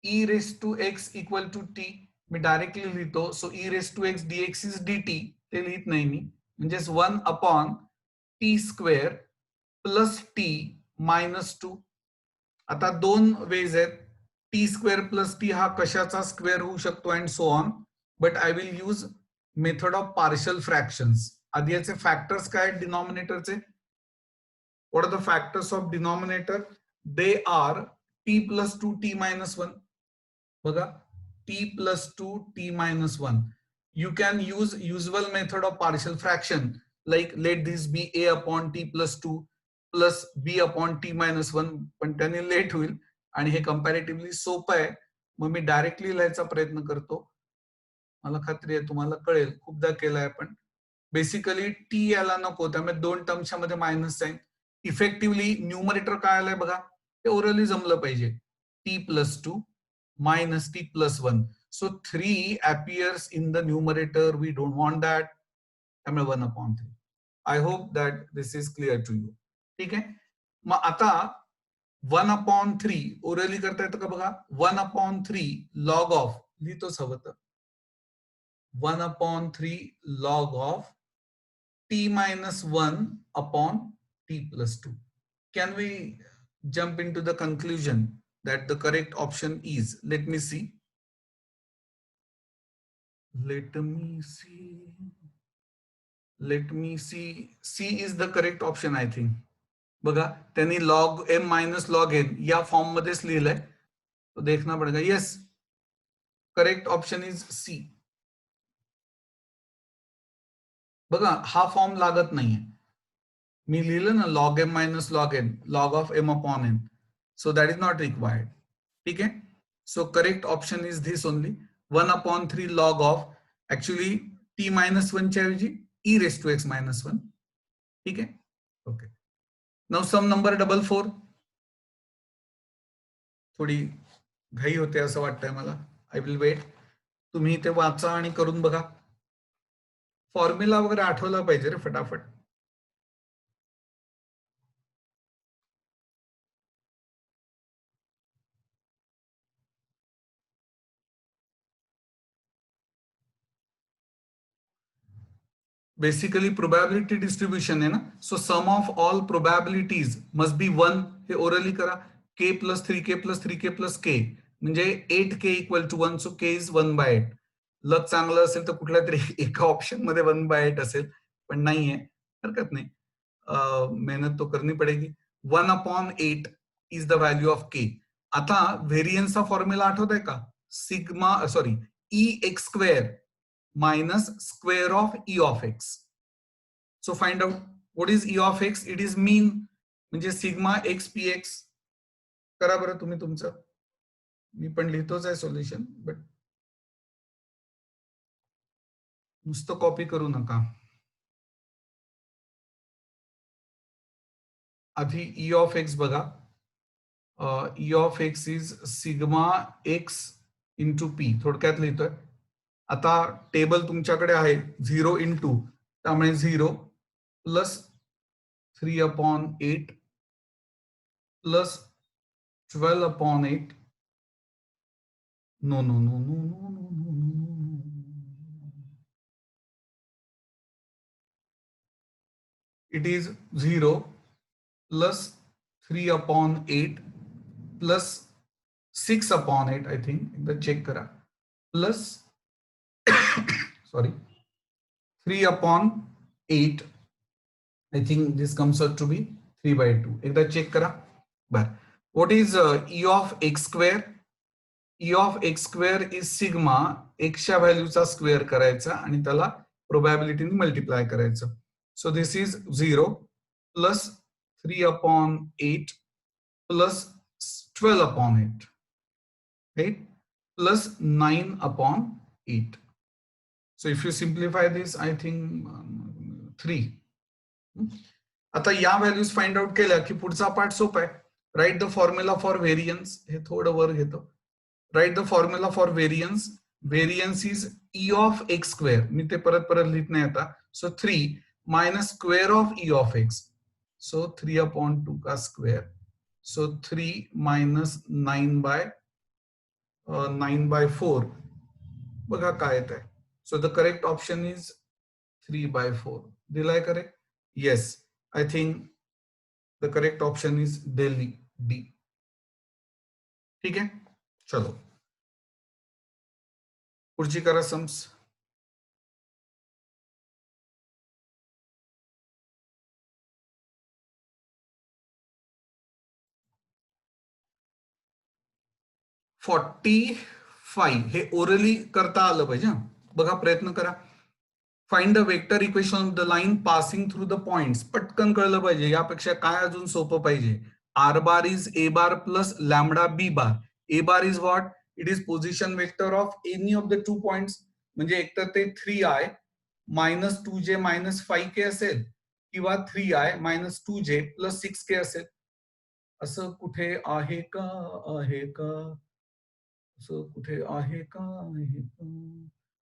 e raised to x equal to t. मी डायरेक्टली लिहितो. So e raised to x dx is dt. ते लिहित नाही मी. म्हणजेच 1 upon t square plus t -2. आता 2 वेज आहेत. t स्क्वेअर प्लस t हा कशाचा स्क्वेअर होऊ शकतो and so on. But I will use method of partial fractions. आधी याचे फॅक्टर्स काय आहेत डिनॉमिनेटरचे. What are the factors of denominator. They are t plus 2 t minus 1. बघा. t plus 2 t minus 1. You can use usual method of partial fraction like let this be a upon t plus 2 plus b upon t minus 1. पण त्याने late होईल आणि हे comparatively सोपं आहे. मग मी directly लिहायचा प्रयत्न करतो. मला खात्री आहे तुम्हाला कळेल. खूपदा केलाय आपण. बेसिकली टी याला नको त्यामुळे 2 टर्मच्या मध्ये मायनस साइन. इफेक्टिव्हली न्यूमरेटर काय आलंय बघा. ते ओरली जमलं पाहिजे. t plus 2 minus t plus 1. So 3 appears in the numerator. We don't want that. त्यामुळे 1/3. I hope that this is clear to you. ठीक आहे. मग आता 1/3 ओरली करता येतं का बघा. 1/3 log of लिहितोच हवं तर 1/3 log of t minus 1 upon t plus 2. Can we jump into the conclusion that the correct option is, let me see. C is the correct option, I think. बघा त्यांनी log m minus log n या form मध्येच लिहिलंय, तो देखना पड़ेगा. yes, correct option is C. बघा हा फॉर्म लागत नाहीये. मी लिहिलं ना log m minus log n, log of m upon n, so that is not required. ठीक आहे. So correct option is this only, 1/3 log of, actually t minus 1 च्या ऐवजी e raised to x minus 1. ठीक आहे. Okay. Now sum number 44. थोडी घाई होते असं वाटतंय मला. I will wait. तुम्ही ते वाचा आणि करून बघा. फॉर्म्युला वगैरे आठवला पाहिजे रे फटाफट. बेसिकली प्रोबॅबिलिटी डिस्ट्रीब्युशन आहे ना. So sum of all probabilities must be 1. हे ओरली करा. k plus 3k plus 3k plus k म्हणजे 8k equal to 1. So k is 1/8. लक चांगलं असेल तर कुठल्या तरी एका ऑप्शन मध्ये 1/8 असेल, पण नाहीये. हरकत नाही. मेहनत तो करनी पडेगी. 1/8 is the value of k. आता व्हेरियन्सचा फॉर्म्युला आठवत आहे का. Sigma sorry e(x²) minus square of e of x. So find out what is e of x. It is mean, म्हणजे सिग्मा x px. करा बरं तुम्ही तुमचं. मी पण लिहितोच आहे सोल्युशन, बट नुसतं कॉपी करू नका. आधी e of x बघा. e of x is sigma x into p. थोडक्यात लिहितोय. आता टेबल तुमच्याकडे आहे 0 into, त्यामुळे 0 plus 3/8 plus 12/8. No. It is 0 plus 3/8 plus 6/8. I think एकदा चेक करा. plus sorry 3/8. I think this comes out to be 3/2. एकदा चेक करा. बर. What is e of x²? e of x² is sigma एक्सच्या व्हॅल्यूचा square करायचा आणि त्याला प्रोबॅबिलिटीने multiply करायचं. So this is 0 plus 3/8 plus 12/8 right plus 9/8. So if you simplify this, I think 3. आता या व्हॅल्यूज फाइंड आउट केल्या की पुढचा पार्ट सोपा आहे. Right the formula for variance. हे थोडं वर घेतो. Right the formula for variance. Variance is e of x². मी ते परत लिहित नाही आता. So 3 minus square of e of x. So 3/2 का स्क्वेअर. So 3 minus 9/4. बघा काय येत आहे. So the correct option is 3/4. दिलाय correct. Yes, I think the correct option is Delhi D. ठीक आहे. चलो पुढची करा सम्स. (45) हे ओरली करता आलं पाहिजे. बघा प्रयत्न करा. Find the vector equation of the line passing through the points. पटकन कळलं पाहिजे. यापेक्षा काय अजून सोपं पाहिजे. r bar is a bar plus lambda b bar. a bar is what? It is position vector of any of the 2 points. म्हणजे एकतर ते 3i minus 2j minus 5k असेल किंवा 3i minus 2j plus 6k असेल. असं कुठे आहे का. सो कुठे आहे का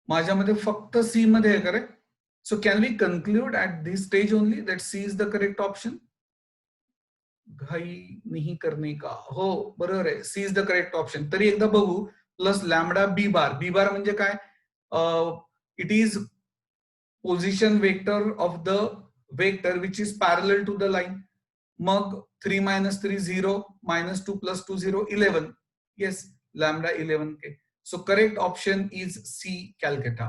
माझ्यामध्ये फक्त सी मध्ये आहे करे. So can we conclude at this stage only that C is the correct option. घाई नाही करणे का, हो बरोबर आहे, C is the correct option. तरी एकदा बघू. Plus lambda B bar. बी बार म्हणजे काय, it is position vector of the vector which is parallel to the line. मग 3 minus 3 0 minus 2 plus 2 0 11. Yes, lambda 11k. So correct option is C, Calcutta.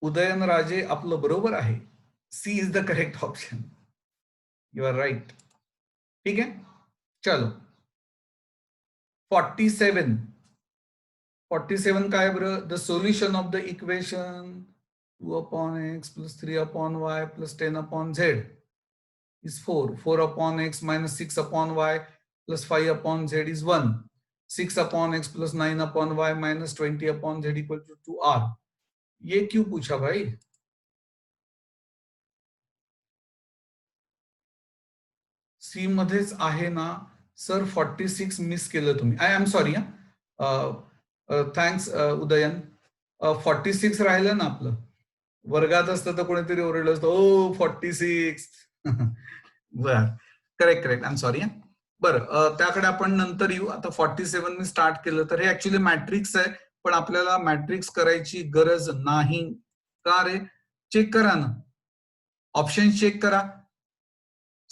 Udayan Raje आपलं बरोबर आहे. C is the correct option. You are right. ठीक आहे, चलो 47. 47 काय बरं, the solution of the equation 2 upon x plus 3 upon y plus 10 upon z is 4. 4 upon x minus 6 upon y plus 5 upon z is 1. 6 upon x plus 9 upon y minus 20 upon z equal to 2r. ये क्यों पूछा भाई? C मध्येच आहे ना sir. 46 miss केलं तुम्ही. I am sorry. Thanks Udayan. 46 राहिलं ना आपलं. वर्गात असतं तर कोणीतरी ओरडलं असतं, ओ 46. बर, correct correct. I am sorry. बरं, त्याकडे आपण नंतर येऊ. आता 47 मी स्टार्ट केलं तर हे ऍक्च्युली मॅट्रिक्स आहे, पण आपल्याला मॅट्रिक्स करायची गरज नाही. का रे? चेक करा ना, ऑप्शन चेक करा.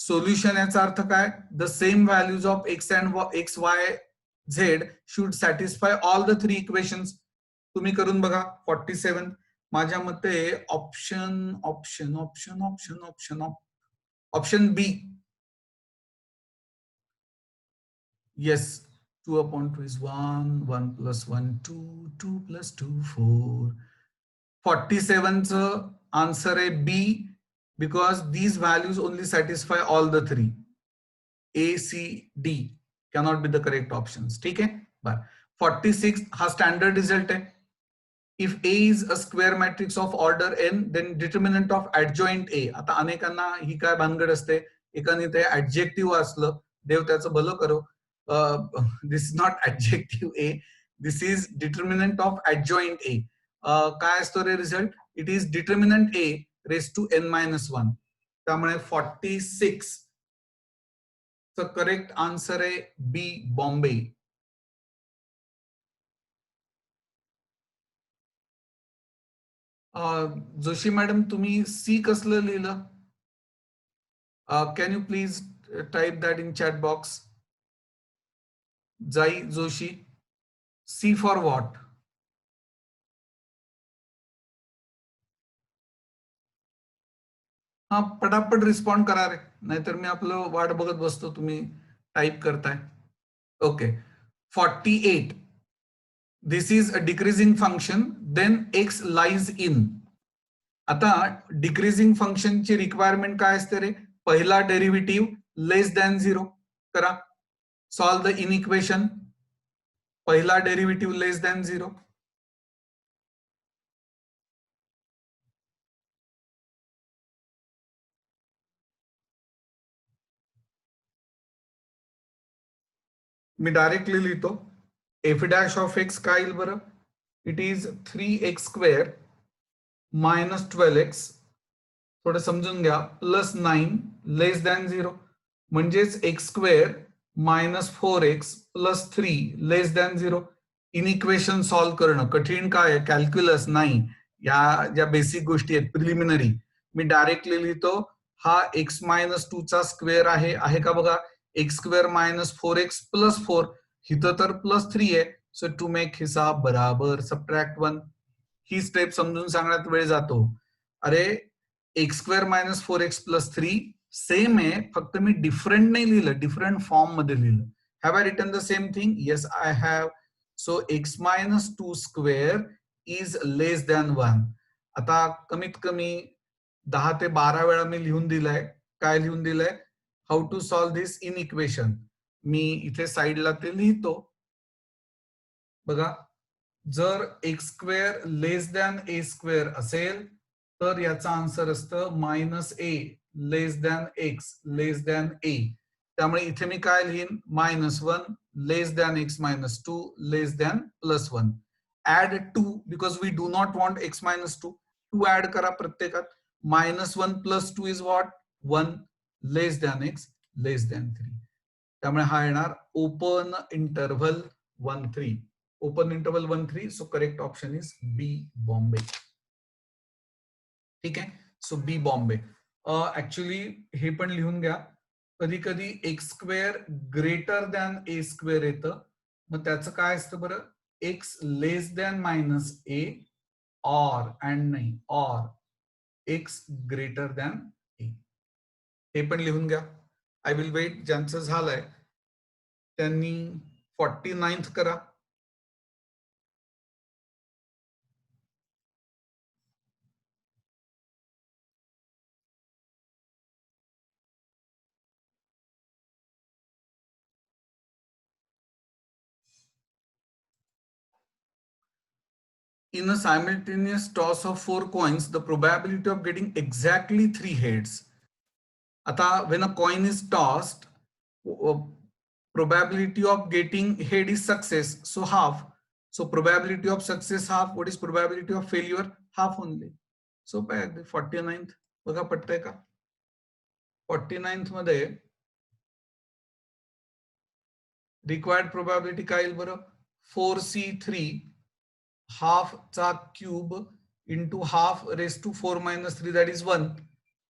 सोल्युशन याचा अर्थ काय, the same values of x and x y z should satisfy all the 3 equations. तुम्ही करून बघा. 47 माझ्या मते option option option option option option B. Yes, 2 upon 2 is 1, 1 plus 1, 2, 2 plus 2, 4. 47 च answer आहे B, because these values only satisfy all the 3. A, C, D cannot be the correct options. ठीक आहे. बरं, 46 हा स्टँडर्ड रिझल्ट आहे. If A is a square matrix of order n, then determinant of adjoint A. आता अनेकांना ही काय भानगड असते, एकाने ते ऍडजेक्टिव्ह असलं, देव त्याचं भलं करो. This is not adjective A, this is determinant of adjoint A. काय असतो रे रिझल्ट? It is determinant A raise to n-1. त्यामुळे 46 च करेक्ट आन्सर आहे बी, बॉम्बे. जोशी मॅडम, तुम्ही सी कसलं लिहिलं? Can you please type that in chat box? Jai Joshi, C for what? हा, पटापट रिस्पॉन्ड करा रे, नाहीतर मी आपलं वाट बघत बसतो, तुम्ही टाइप करताय. Okay, 48. This is a decreasing function, then x lies in. आता डिक्रीजिंग फंक्शनची रिक्वायरमेंट काय असते रे? पहिला डेरिव्हेटिव्ह लेस दॅन 0 करा. Solve the in equation. पहिला डेरिव्हेटिव्ह लेस दॅन 0. मी डायरेक्टली लिहितो. एफ डॅश ऑफ एक्स काय येईल बरं? It is 3x² minus 12x, थोडं समजून घ्या, प्लस 9 लेस दॅन 0. म्हणजेच x² minus 4x plus 3 less than 0. In equation solve करणं कठीण काय आहे? कॅल्क्युलस नाही. या ज्या बेसिक गोष्टी आहेत प्रिलिमिनरी, मी डायरेक्टली लिहितो. हा x-2 चा स्क्वेअर आहे का बघा. x² मायनस 4x प्लस 4, इथं तर प्लस 3 आहे. सो टू मेक हिसाब बराबर सबट्रॅक्ट 1. ही स्टेप समजून सांगण्यात वेळ जातो. अरे, x² minus 4x plus 3 same आहे, फक्त मी डिफरंट नाही लिहिलं, डिफरंट फॉर्म मध्ये लिहिलं. Have I written the same thing? Yes, I have. So x-2 square is less than 1. आता कमीत कमी 10 ते 12 वेळा मी लिहून दिलंय. काय लिहून दिलंय? How to solve this inequation. मी इथे साइडला ते लिहितो बघा. जर x² लेस दॅन a² असेल तर याचा आन्सर असतं minus A less than x less than A. त्यामुळे इथे मी काय लिहीन, -1 less than x -2 less than +1. Add 2 because we do not want x -2. 2 add करा प्रत्येकात. -1 + 2 is what 1 less than x less than 3. त्यामुळे हा येणार open interval 1 3. Open interval 1 3. So correct option is B Bombay. ठीक आहे. सो बी बॉम्बे. ऍक्च्युली हे पण लिहून घ्या. कधी कधी x square greater than a square येतं. मग त्याचं काय असतं बरं, x less than -a or and नाही or x greater than a. हे पण लिहून घ्या. I will wait. ज्यांचं झालंय त्यांनी 49th करा. In a simultaneous toss of 4 coins, the probability of getting exactly 3 heads. Ata, when a coin is tossed, probability of getting head is success, so half. So probability of success half. What is probability of failure? Half only. So 49th बघा पटतंय का? 49th मध्ये required probability काय येईल बरं, 4c3 half चा cube into half raise to 4 - 3 that is 1.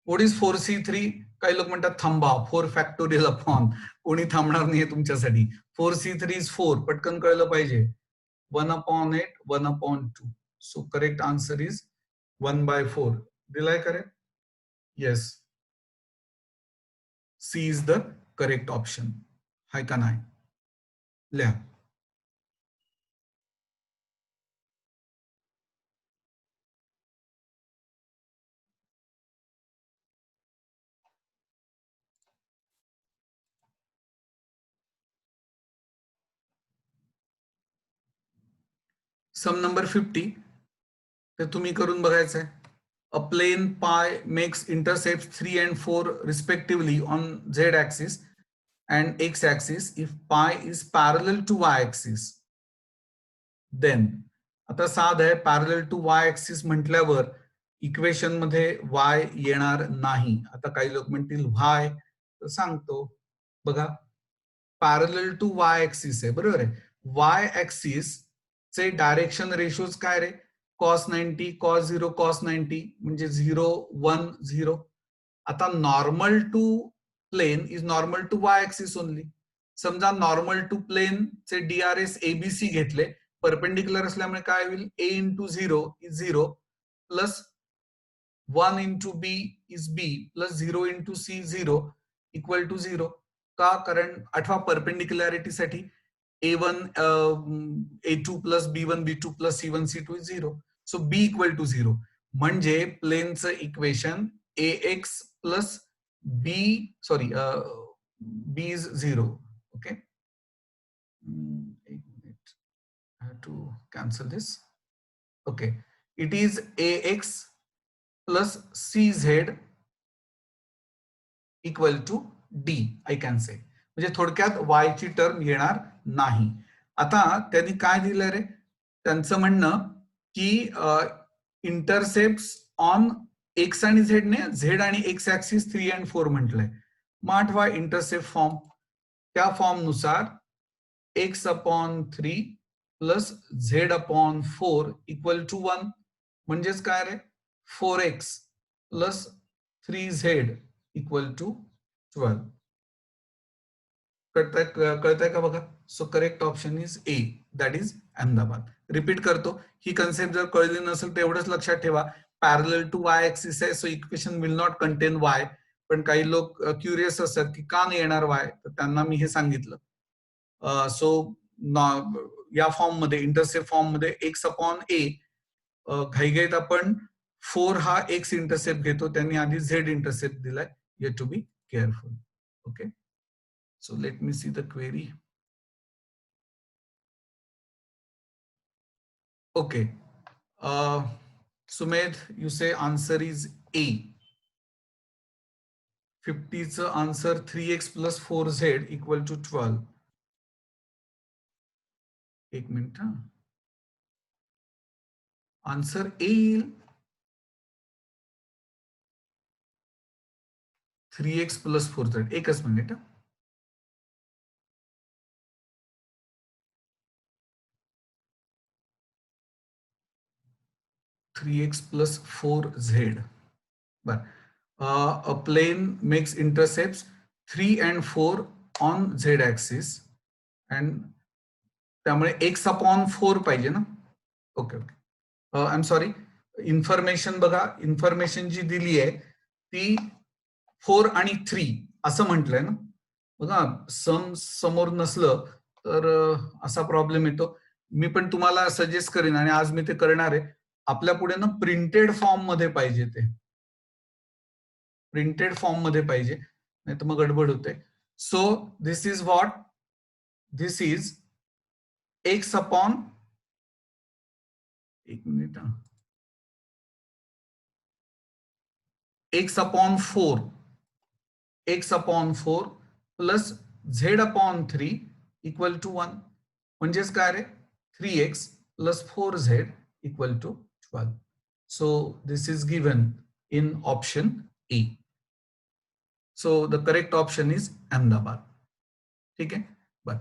What is 4c3? काही लोक म्हणतात थांबा 4 फॅक्टोरियल अपॉन. कोणी थांबणार नाहीये तुमच्यासाठी. 4c3 is 4. पटकन कळलं पाहिजे. 1/8 1/2. So correct answer is 1/4. दिलाय correct? Yes. C is the correct option. हाय का नाही? लिहा. सम नंबर 50 ते तुम्ही करून बघायचंय. A plane pi makes intercepts 3 and 4 respectively on z axis and x axis if pi is parallel to y axis. Then आता साध आहे, पॅरलल टू y axis म्हटल्यावर इक्वेशन मध्ये y येणार नाही. आता काही लोक म्हणतील y, तर सांगतो बघा. पॅरलल टू y axis आहे, बरोबर आहे. y axis चे डायरेक्शन रेशोज काय रे, cos 90 cos 0 cos 90 म्हणजे 0 1 0. आता normal to plane is normal to y axis only. समजा नॉर्मल टू प्लेन चे DRS ABC घेतले, परपेंडिक्युलर असल्यामुळे काय होईल, a into 0 is 0 plus 1 into b is b plus 0 into c 0 equal to 0. का? कारण आठवा परपेंडिक्युलॅरिटी साठी a1 a2 plus b1 b2 plus c1 c2 is 0. So b equal to 0. म्हणजे प्लेनचं equation ax plus b sorry b is 0. Okay, एक minute, I have to cancel this. Okay, it is ax plus cz equal to d. I can say. म्हणजे थोडक्यात y ची term येणार नाही. आता त्यांनी काय दिलं रे, त्यांचं म्हणणं की इंटरसेप्ट ऑन एक्स आणि झेड ने, झेड आणि एक्स ऍक्सिस 3 and 4 म्हटलंय. मग आठवा इंटरसेप्ट फॉर्म. त्या फॉर्म नुसार x/3 plus z/4 equal to 1. म्हणजेच काय रे, 4x plus 3z equal to 12. कळतंय का बघा. So correct option is a, that is Ahmedabad. Repeat करतो, ही कन्सेप्ट जर कळली नसेल तर एवढंच लक्षात ठेवा, पॅरलल टू वाय ऍक्सिस आहे, so equation will not content Y. पण काही लोक क्युरियस असतात की का नाही येणार वाय, तर त्यांना मी हे सांगितलं. सो या फॉर्म मध्ये, इंटरसेप्ट फॉर्म मध्ये x/a, घाईघाईत आपण 4 हा एक्स इंटरसेप्ट घेतो, त्यांनी आधी झेड इंटरसेप्ट दिलाय. You to be careful. Okay, so let me see the query. Okay, Sumedh, you say answer is A. 50च answer 3x plus 4z equal to 12. एक minute हा. आन्सर ए येईल 3x plus 4z. एकच minute. 3x plus 4z. बर. A plane makes intercepts 3 and 4 on z axis and त्यामुळे x upon 4 पाहिजे ना. Okay okay. I am sorry. Information बघा, information जी दिली आहे ती 4 आणि 3 असं म्हटलंय ना. बघा सम समोर नसलं तर असा प्रॉब्लेम येतो. मी पण तुम्हाला सजेस्ट करेन आणि आज मी ते करणार आहे. आपल्या पुढे ना प्रिंटेड फॉर्म मध्ये पाहिजे ते. प्रिंटेड फॉर्म मध्ये पाहिजे, नाही तर मग गडबड होते. So this is what, this is x upon, एक मिनिट, x upon 4, x upon 4 plus z upon 3 equal to 1. म्हणजेच काय रे, 3x plus 4z equal to 12. So this is given in option A. So the correct option is Ahmedabad. ठीक आहे. बर.